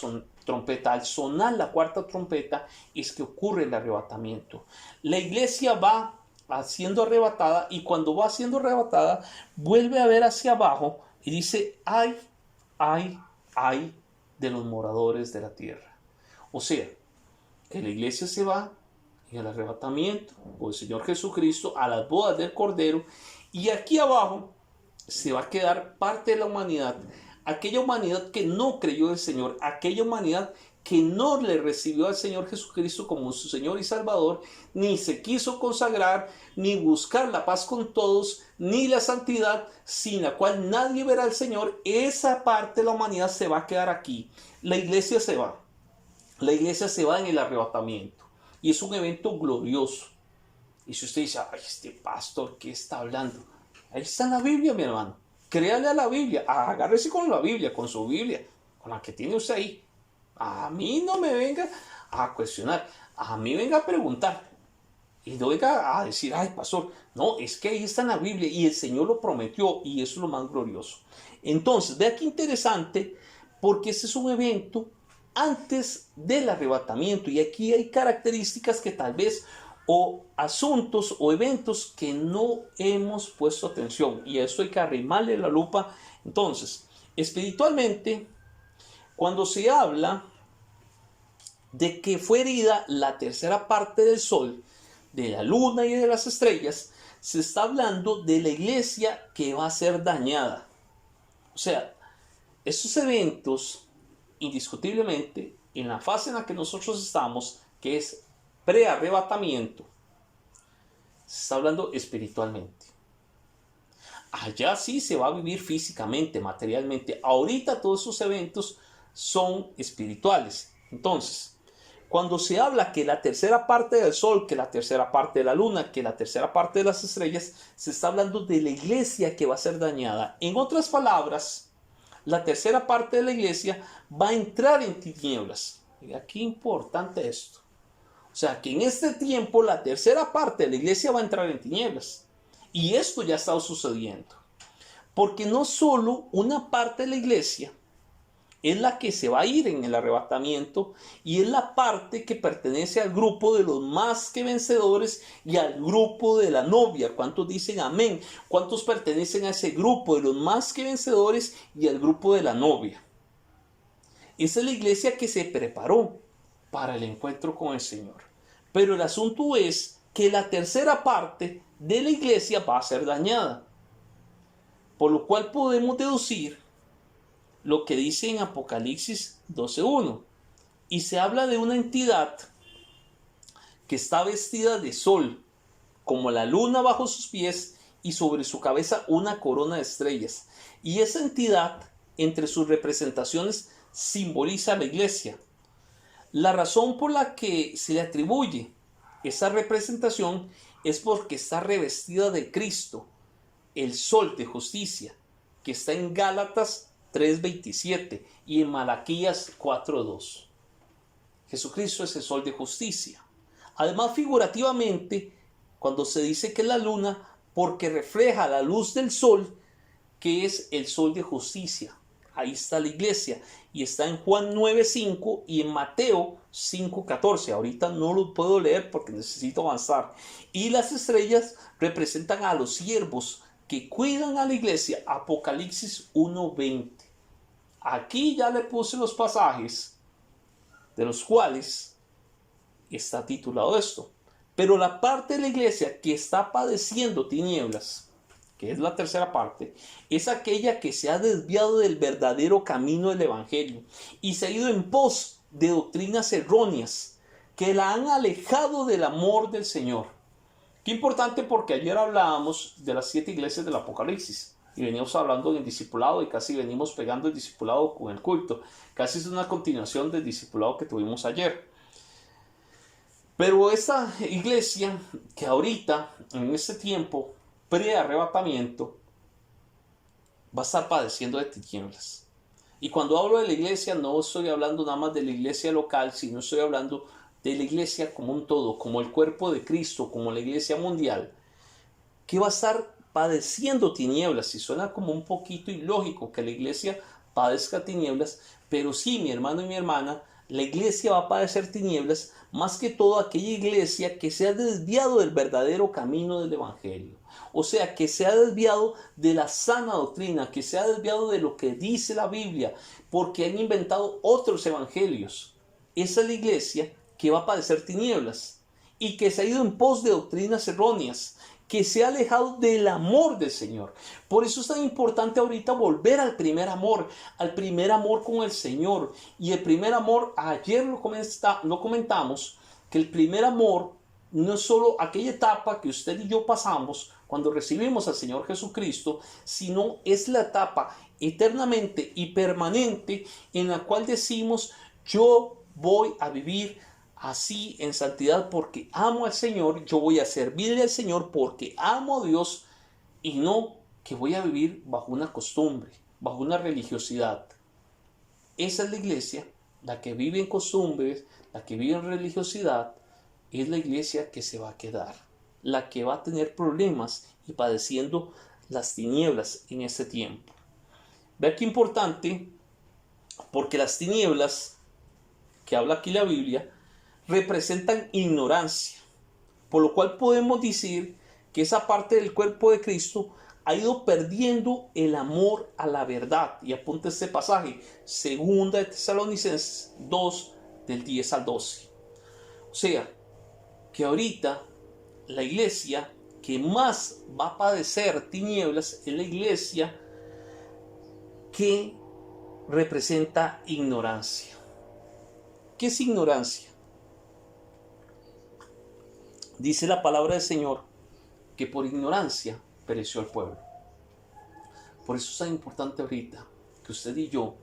trompeta, al sonar la cuarta trompeta, es que ocurre el arrebatamiento. La iglesia va siendo arrebatada, y cuando va siendo arrebatada, vuelve a ver hacia abajo y dice: ay, ay, ay de los moradores de la tierra. O sea, que la iglesia se va en el arrebatamiento por el Señor Jesucristo a las bodas del Cordero, y aquí abajo se va a quedar parte de la humanidad, aquella humanidad que no creyó en el Señor, aquella humanidad que no le recibió al Señor Jesucristo como su Señor y Salvador, ni se quiso consagrar, ni buscar la paz con todos, ni la santidad, sin la cual nadie verá al Señor. Esa parte de la humanidad se va a quedar aquí. La iglesia se va. La iglesia se va en el arrebatamiento. Y es un evento glorioso. Y si usted dice: ay, este pastor, ¿qué está hablando? Ahí está en la Biblia, mi hermano. Créale a la Biblia. Agárrese con la Biblia, con su Biblia, con la que tiene usted ahí. A mí no me venga a cuestionar. A mí venga a preguntar. Y no venga a decir: ay, pastor. No, es que ahí está en la Biblia y el Señor lo prometió, y eso es lo más glorioso. Entonces, vea qué interesante, porque ese es un evento antes del arrebatamiento, y aquí hay características que tal vez, o asuntos o eventos que no hemos puesto atención, y a eso hay que arrimarle la lupa. Entonces, espiritualmente, cuando se habla de que fue herida la tercera parte del sol, de la luna y de las estrellas, se está hablando de la iglesia que va a ser dañada. O sea, estos eventos, indiscutiblemente, en la fase en la que nosotros estamos, que es pre-arrebatamiento, se está hablando espiritualmente. Allá sí se va a vivir físicamente, materialmente. Ahorita todos esos eventos son espirituales. Entonces, cuando se habla que la tercera parte del sol, que la tercera parte de la luna, que la tercera parte de las estrellas, se está hablando de la iglesia que va a ser dañada. En otras palabras, la tercera parte de la iglesia va a entrar en tinieblas. Y aquí importante esto. O sea, que en este tiempo la tercera parte de la iglesia va a entrar en tinieblas. Y esto ya ha estado sucediendo. Porque no solo una parte de la iglesia es la que se va a ir en el arrebatamiento y es la parte que pertenece al grupo de los más que vencedores y al grupo de la novia. ¿Cuántos dicen amén? ¿Cuántos pertenecen a ese grupo de los más que vencedores y al grupo de la novia? Esa es la iglesia que se preparó para el encuentro con el Señor. Pero el asunto es que la tercera parte de la iglesia va a ser dañada. Por lo cual podemos deducir lo que dice en Apocalipsis 12:1. Y se habla de una entidad que está vestida de sol, como la luna bajo sus pies, y sobre su cabeza una corona de estrellas. Y esa entidad, entre sus representaciones, simboliza a la iglesia. La razón por la que se le atribuye esa representación es porque está revestida de Cristo, el sol de justicia, que está en Gálatas 3:27 y en Malaquías 4:2. Jesucristo es el sol de justicia. Además, figurativamente, cuando se dice que es la luna, porque refleja la luz del sol, que es el sol de justicia. Ahí está la iglesia. Y está en Juan 9:5 y en Mateo 5:14. Ahorita no lo puedo leer porque necesito avanzar. Y las estrellas representan a los siervos que cuidan a la iglesia. Apocalipsis 1:20. Aquí ya le puse los pasajes de los cuales está titulado esto. Pero la parte de la iglesia que está padeciendo tinieblas, que es la tercera parte, es aquella que se ha desviado del verdadero camino del evangelio y se ha ido en pos de doctrinas erróneas que la han alejado del amor del Señor. Qué importante, porque ayer hablábamos de las 7 iglesias del Apocalipsis y veníamos hablando del discipulado y casi venimos pegando el discipulado con el culto. Casi es una continuación del discipulado que tuvimos ayer. Pero esta iglesia que ahorita, en este tiempo pre-arrebatamiento, va a estar padeciendo de tinieblas. Y cuando hablo de la iglesia, no estoy hablando nada más de la iglesia local, sino estoy hablando de la iglesia como un todo, como el cuerpo de Cristo, como la iglesia mundial, que va a estar padeciendo tinieblas. Y suena como un poquito ilógico que la iglesia padezca tinieblas, pero sí, mi hermano y mi hermana, la iglesia va a padecer tinieblas, más que todo aquella iglesia que se ha desviado del verdadero camino del evangelio. O sea, que se ha desviado de la sana doctrina, que se ha desviado de lo que dice la Biblia, porque han inventado otros evangelios. Esa es la iglesia que va a padecer tinieblas y que se ha ido en pos de doctrinas erróneas, que se ha alejado del amor del Señor. Por eso es tan importante ahorita volver al primer amor con el Señor. Y el primer amor, ayer lo comentamos, que el primer amor no es solo aquella etapa que usted y yo pasamos cuando recibimos al Señor Jesucristo, sino es la etapa eternamente y permanente en la cual decimos: yo voy a vivir así en santidad porque amo al Señor, yo voy a servirle al Señor porque amo a Dios, y no que voy a vivir bajo una costumbre, bajo una religiosidad. Esa es la iglesia, la que vive en costumbres, la que vive en religiosidad, es la iglesia que se va a quedar, la que va a tener problemas y padeciendo las tinieblas en este tiempo. Vea qué importante, porque las tinieblas que habla aquí la Biblia representan ignorancia, por lo cual podemos decir que esa parte del cuerpo de Cristo ha ido perdiendo el amor a la verdad. Y apunta este pasaje, 2 de Tesalonicenses 2, del 10 al 12. O sea, que ahorita la iglesia que más va a padecer tinieblas es la iglesia que representa ignorancia. ¿Qué es ignorancia? Dice la palabra del Señor que por ignorancia pereció el pueblo. Por eso es tan importante ahorita que usted y yo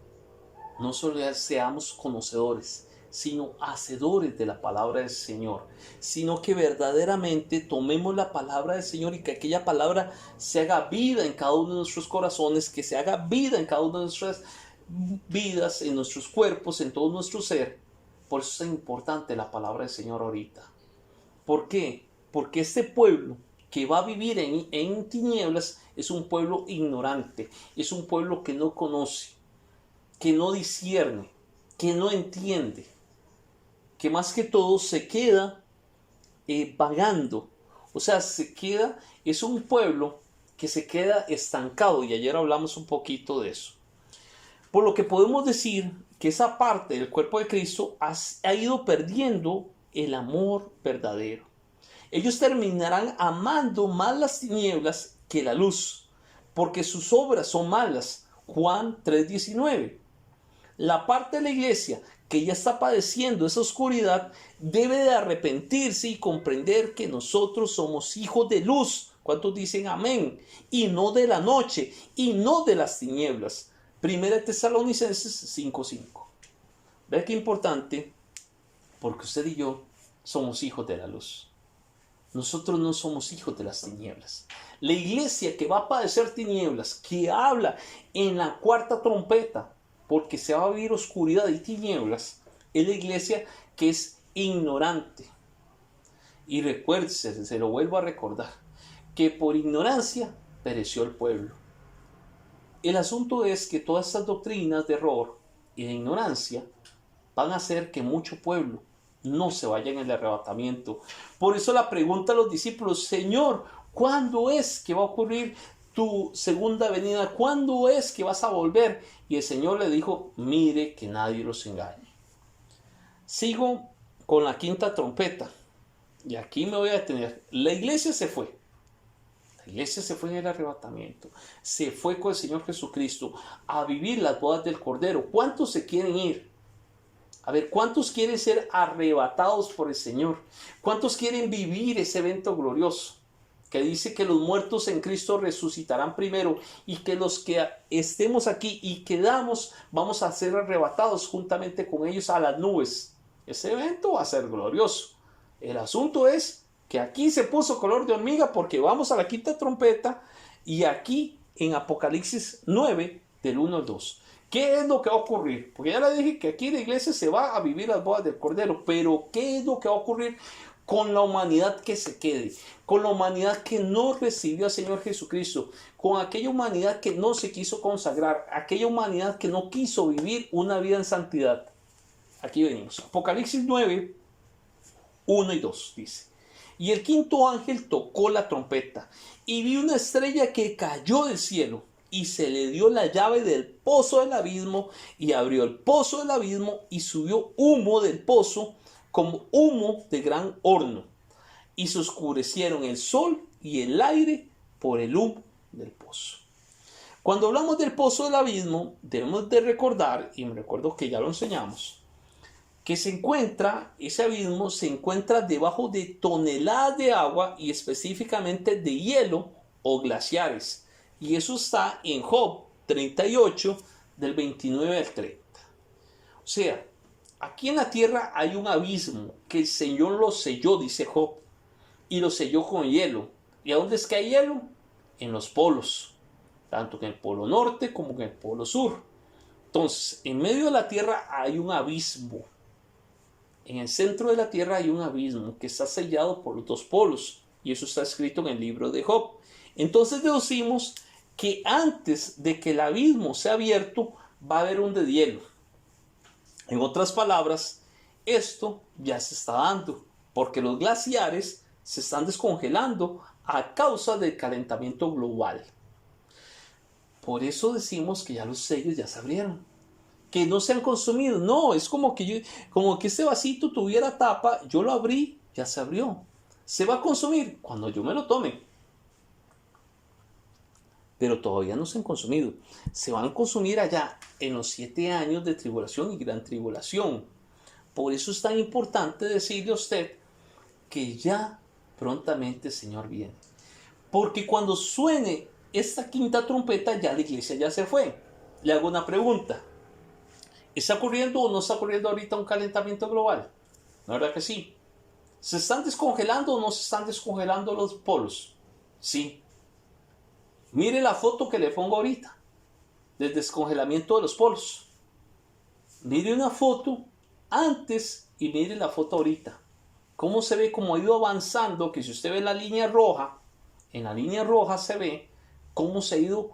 no solo seamos conocedores, sino hacedores de la palabra del Señor, sino que verdaderamente tomemos la palabra del Señor y que aquella palabra se haga vida en cada uno de nuestros corazones, que se haga vida en cada una de nuestras vidas, en nuestros cuerpos, en todo nuestro ser, Por eso es importante la palabra del Señor ahorita. ¿Por qué? Porque este pueblo que va a vivir en tinieblas es un pueblo ignorante, es un pueblo que no conoce, que no discierne, que no entiende, que más que todo se queda vagando. O sea, es un pueblo que se queda estancado, y ayer hablamos un poquito de eso. Por lo que podemos decir que esa parte del cuerpo de Cristo ha ido perdiendo el amor verdadero. Ellos terminarán amando más las tinieblas que la luz, porque sus obras son malas. Juan 3:19. La parte de la iglesia que ya está padeciendo esa oscuridad debe de arrepentirse y comprender que nosotros somos hijos de luz. ¿Cuántos dicen amén? Y no de la noche, y no de las tinieblas. Primera Tesalonicenses 5:5. Ve qué importante, porque usted y yo somos hijos de la luz. Nosotros no somos hijos de las tinieblas. La iglesia que va a padecer tinieblas, que habla en la cuarta trompeta, porque se va a vivir oscuridad y tinieblas, es la iglesia que es ignorante. Y recuérdese, se lo vuelvo a recordar, que por ignorancia pereció el pueblo. El asunto es que todas estas doctrinas de error y de ignorancia van a hacer que mucho pueblo no se vaya en el arrebatamiento. Por eso la pregunta a los discípulos: Señor, ¿cuándo es que va a ocurrir tu segunda venida? ¿Cuándo es que vas a volver? Y el Señor le dijo: mire que nadie los engañe. Sigo con la quinta trompeta, y aquí me voy a detener. La iglesia se fue. La iglesia se fue en el arrebatamiento. Se fue con el Señor Jesucristo a vivir las bodas del Cordero. ¿Cuántos se quieren ir? A ver, ¿cuántos quieren ser arrebatados por el Señor? ¿Cuántos quieren vivir ese evento glorioso? Que dice que los muertos en Cristo resucitarán primero, y que los que estemos aquí y quedamos vamos a ser arrebatados juntamente con ellos a las nubes. Ese evento va a ser glorioso. El asunto es que aquí se puso color de hormiga porque vamos a la quinta trompeta, y aquí en Apocalipsis 9 del 1 al 2. ¿Qué es lo que va a ocurrir? Porque ya le dije que aquí la iglesia se va a vivir las bodas del Cordero, pero ¿qué es lo que va a ocurrir con la humanidad que se quede? Con la humanidad que no recibió al Señor Jesucristo, con aquella humanidad que no se quiso consagrar, aquella humanidad que no quiso vivir una vida en santidad. Aquí venimos. Apocalipsis 9, 1 y 2 dice: y el quinto ángel tocó la trompeta, y vi una estrella que cayó del cielo, y se le dio la llave del pozo del abismo, y abrió el pozo del abismo, y subió humo del pozo como humo de gran horno, y se oscurecieron el sol y el aire por el humo del pozo. Cuando hablamos del pozo del abismo, debemos de recordar, y me recuerdo que ya lo enseñamos, que ese abismo se encuentra debajo de toneladas de agua, y específicamente de hielo o glaciares. Y eso está en Job 38, del 29 al 30. O sea, aquí en la tierra hay un abismo que el Señor lo selló, dice Job, y lo selló con hielo. ¿Y a dónde es que hay hielo? En los polos, tanto en el polo norte como en el polo sur. Entonces, en medio de la tierra hay un abismo. En el centro de la tierra hay un abismo que está sellado por los dos polos, y eso está escrito en el libro de Job. Entonces deducimos que antes de que el abismo sea abierto va a haber un deshielo. En otras palabras, esto ya se está dando, porque los glaciares se están descongelando a causa del calentamiento global. Por eso decimos que ya los sellos ya se abrieron, que no se han consumido. No, es como que este vasito tuviera tapa, yo lo abrí, ya se abrió. Se va a consumir cuando yo me lo tome, pero todavía no se han consumido. Se van a consumir allá en los 7 años de tribulación y gran tribulación. Por eso es tan importante decirle a usted que ya prontamente el Señor viene. Porque cuando suene esta quinta trompeta, ya la iglesia ya se fue. Le hago una pregunta: ¿está ocurriendo o no está ocurriendo ahorita un calentamiento global? ¿No es verdad que sí? ¿Se están descongelando o no se están descongelando los polos? Sí. Mire la foto que le pongo ahorita del descongelamiento de los polos. Mire una foto antes y mire la foto ahorita. Cómo se ve, cómo ha ido avanzando, que si usted ve la línea roja, en la línea roja se ve cómo se ha ido,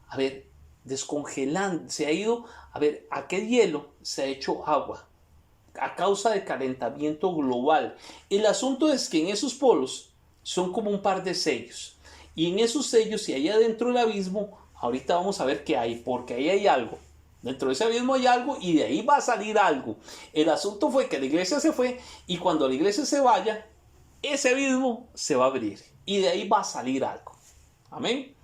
a ver, descongelando, se ha ido, a ver, aquel hielo se ha hecho agua a causa del calentamiento global. El asunto es que en esos polos son como un par de sellos. Y en esos sellos y allá dentro del abismo, ahorita vamos a ver qué hay, porque ahí hay algo. Dentro de ese abismo hay algo y de ahí va a salir algo. El asunto fue que la iglesia se fue y cuando la iglesia se vaya, ese abismo se va a abrir y de ahí va a salir algo. Amén.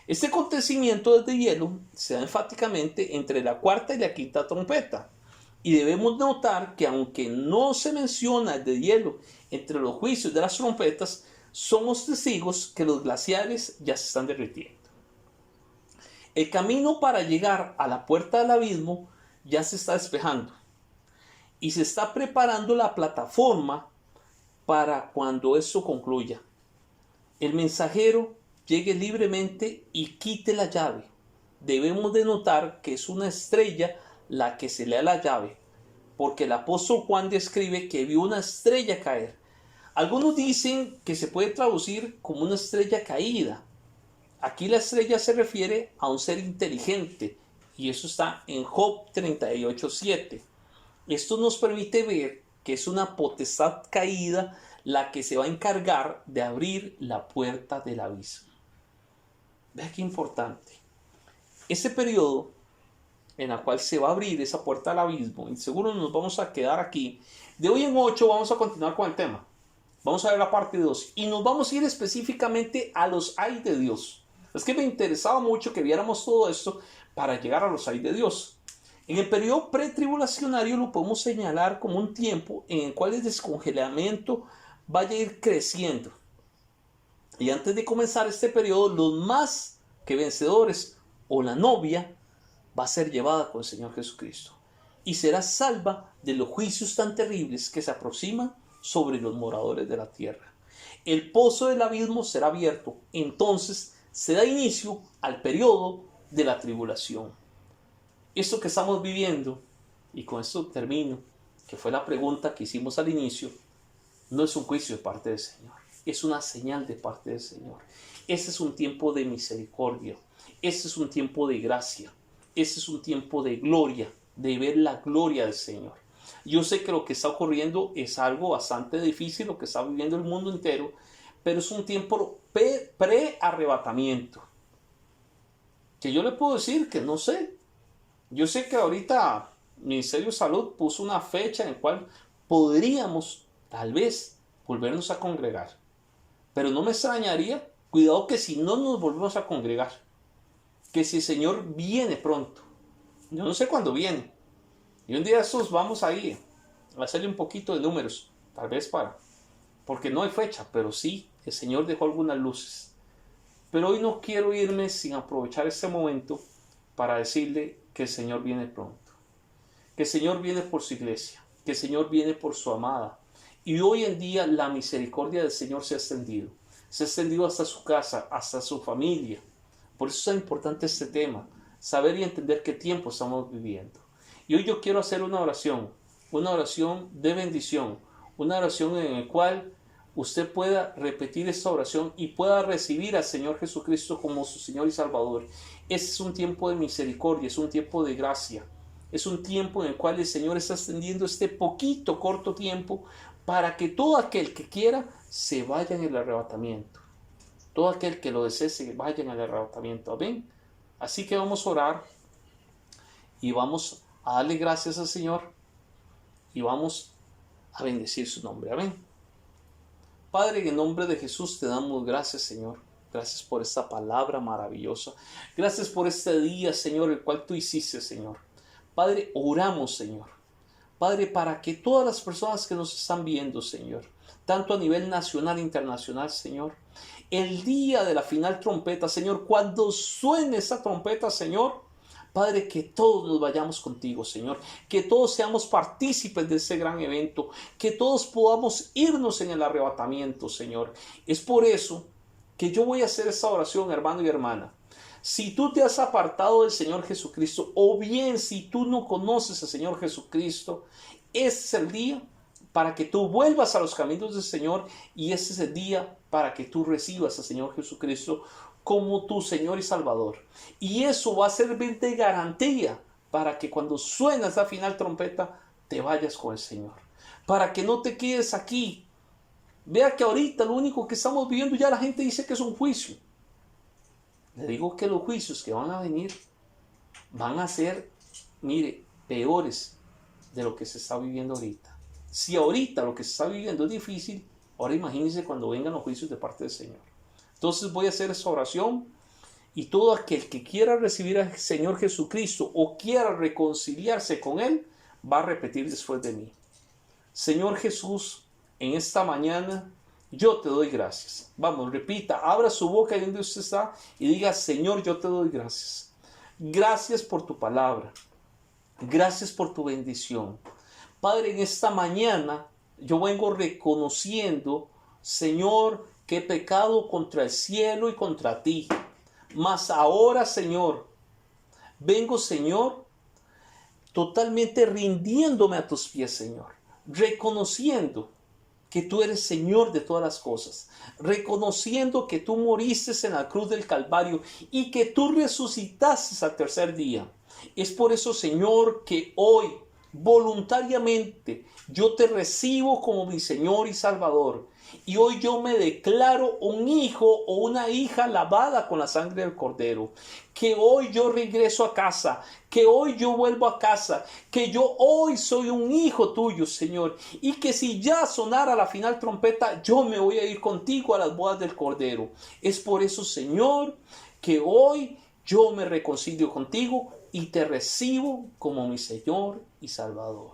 Este acontecimiento de hielo se da enfáticamente entre la cuarta y la quinta trompeta. Y debemos notar que aunque no se menciona el de hielo entre los juicios de las trompetas, somos testigos que los glaciares ya se están derritiendo. El camino para llegar a la puerta del abismo ya se está despejando y se está preparando la plataforma para cuando esto concluya. El mensajero llegue libremente y quite la llave. Debemos de notar que es una estrella la que se le da la llave, porque el apóstol Juan describe que vio una estrella caer. Algunos dicen que se puede traducir como una estrella caída. Aquí la estrella se refiere a un ser inteligente y eso está en Job 38:7. Esto nos permite ver que es una potestad caída la que se va a encargar de abrir la puerta del abismo. Vea qué importante. Ese periodo en el cual se va a abrir esa puerta al abismo, y seguro nos vamos a quedar aquí. De hoy en 8 vamos a continuar con el tema. Vamos a ver la parte 2 y nos vamos a ir específicamente a los ay de Dios. Es que me interesaba mucho que viéramos todo esto para llegar a los ay de Dios. En el periodo pretribulacionario lo podemos señalar como un tiempo en el cual el descongelamiento vaya a ir creciendo. Y antes de comenzar este periodo, los más que vencedores o la novia va a ser llevada con el Señor Jesucristo y será salva de los juicios tan terribles que se aproximan sobre los moradores de la tierra. El pozo del abismo será abierto, entonces se da inicio al periodo de la tribulación. Esto que estamos viviendo, y con esto termino, que fue la pregunta que hicimos al inicio, no es un juicio de parte del Señor, es una señal de parte del Señor. Ese es un tiempo de misericordia, ese es un tiempo de gracia, ese es un tiempo de gloria, de ver la gloria del Señor. Yo sé que lo que está ocurriendo es algo bastante difícil, lo que está viviendo el mundo entero, pero es un tiempo pre-arrebatamiento. Que yo le puedo decir que no sé. Yo sé que ahorita el Ministerio de Salud puso una fecha en la cual podríamos tal vez volvernos a congregar. Pero no me extrañaría, cuidado que si no nos volvemos a congregar, que si el Señor viene pronto, yo no sé cuándo viene, y un día estos vamos ahí a hacerle un poquito de números, tal vez porque no hay fecha, pero sí, el Señor dejó algunas luces. Pero hoy no quiero irme sin aprovechar este momento para decirle que el Señor viene pronto, que el Señor viene por su iglesia, que el Señor viene por su amada. Y hoy en día la misericordia del Señor se ha extendido hasta su casa, hasta su familia. Por eso es importante este tema, saber y entender qué tiempo estamos viviendo. Y hoy yo quiero hacer una oración de bendición, una oración en la cual usted pueda repetir esta oración y pueda recibir al Señor Jesucristo como su Señor y Salvador. Ese es un tiempo de misericordia, es un tiempo de gracia, es un tiempo en el cual el Señor está extendiendo este poquito, corto tiempo para que todo aquel que quiera se vaya en el arrebatamiento. Todo aquel que lo desee se vaya en el arrebatamiento. Amén. Así que vamos a orar y vamos a darle gracias al Señor y vamos a bendecir su nombre. Amén. Padre, en el nombre de Jesús te damos gracias, Señor. Gracias por esta palabra maravillosa. Gracias por este día, Señor, el cual tú hiciste, Señor. Padre, oramos, Señor. Padre, para que todas las personas que nos están viendo, Señor, tanto a nivel nacional e internacional, Señor, el día de la final trompeta, Señor, cuando suene esa trompeta, Señor, Padre, que todos nos vayamos contigo, Señor, que todos seamos partícipes de ese gran evento, que todos podamos irnos en el arrebatamiento, Señor. Es por eso que yo voy a hacer esta oración, hermano y hermana. Si tú te has apartado del Señor Jesucristo, o bien si tú no conoces al Señor Jesucristo, Este es el día para que tú vuelvas a los caminos del Señor y este es el día para que tú recibas al Señor Jesucristo como tu Señor y Salvador. Y eso va a servir de garantía para que cuando suenas la final trompeta te vayas con el Señor. Para que no te quedes aquí. Vea que ahorita lo único que estamos viviendo ya la gente dice que es un juicio. Le digo que los juicios que van a venir van a ser, mire, peores de lo que se está viviendo ahorita. Si ahorita lo que se está viviendo es difícil, ahora imagínense cuando vengan los juicios de parte del Señor. Entonces voy a hacer esta oración y todo aquel que quiera recibir al Señor Jesucristo o quiera reconciliarse con Él, va a repetir después de mí. Señor Jesús, en esta mañana yo te doy gracias. Vamos, repita, abra su boca ahí donde usted está y diga, Señor, yo te doy gracias. Gracias por tu palabra. Gracias por tu bendición. Padre, en esta mañana yo vengo reconociendo, Señor, que he pecado contra el cielo y contra ti. Mas ahora, Señor, vengo, Señor, totalmente rindiéndome a tus pies, Señor. Reconociendo que tú eres Señor de todas las cosas. Reconociendo que tú moriste en la cruz del Calvario y que tú resucitaste al tercer día. Es por eso, Señor, que hoy voluntariamente yo te recibo como mi Señor y Salvador. Y hoy yo me declaro un hijo o una hija lavada con la sangre del Cordero. Que hoy yo regreso a casa, que hoy yo vuelvo a casa, que yo hoy soy un hijo tuyo, Señor. Y que si ya sonara la final trompeta, yo me voy a ir contigo a las bodas del Cordero. Es por eso, Señor, que hoy yo me reconcilio contigo y te recibo como mi Señor y Salvador.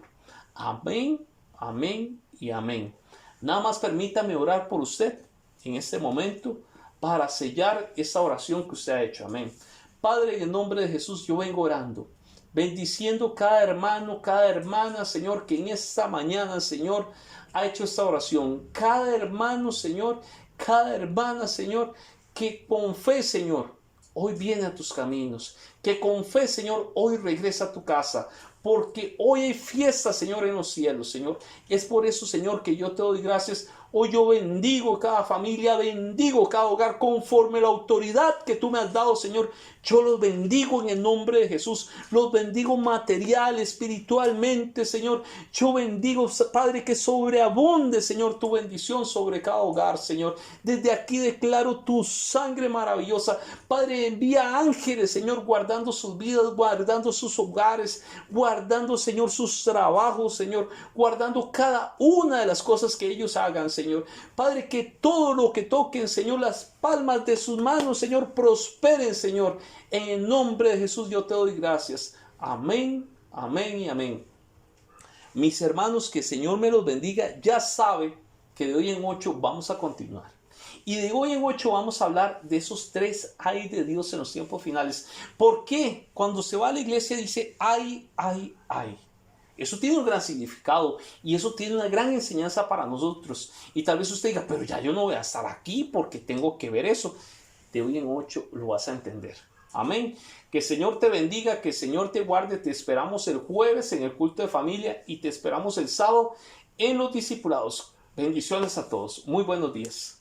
Amén, amén y amén. Nada más permítame orar por usted en este momento para sellar esta oración que usted ha hecho. Amén. Padre, en el nombre de Jesús yo vengo orando, bendiciendo cada hermano, cada hermana, Señor, que en esta mañana, Señor, ha hecho esta oración. Cada hermano, Señor, cada hermana, Señor, que con fe, Señor, hoy viene a tus caminos. Que con fe, Señor, hoy regresa a tu casa. Porque hoy hay fiesta, Señor, en los cielos, Señor. Es por eso, Señor, que yo te doy gracias. Hoy yo bendigo cada familia, bendigo cada hogar conforme la autoridad que tú me has dado, Señor. Yo los bendigo en el nombre de Jesús. Los bendigo material, espiritualmente, Señor. Yo bendigo, Padre, que sobreabunde, Señor, tu bendición sobre cada hogar, Señor. Desde aquí declaro tu sangre maravillosa. Padre, envía ángeles, Señor, guardando sus vidas, guardando sus hogares, guardando, Señor, sus trabajos, Señor, guardando cada una de las cosas que ellos hagan, Señor. Padre, que todo lo que toquen, Señor, las palmas de sus manos, Señor, prosperen, Señor. En el nombre de Jesús yo te doy gracias. Amén, amén y amén. Mis hermanos, que el Señor me los bendiga. Ya sabe que de hoy en 8 vamos a continuar. Y de hoy en 8 vamos a hablar de esos 3 ay de Dios en los tiempos finales. ¿Por qué? Cuando se va a la iglesia dice ay, ay, ay. Eso tiene un gran significado y eso tiene una gran enseñanza para nosotros. Y tal vez usted diga, pero ya yo no voy a estar aquí porque tengo que ver eso. De hoy en 8 lo vas a entender. Amén. Que el Señor te bendiga, que el Señor te guarde. Te esperamos el jueves en el culto de familia y te esperamos el sábado en los discipulados. Bendiciones a todos. Muy buenos días.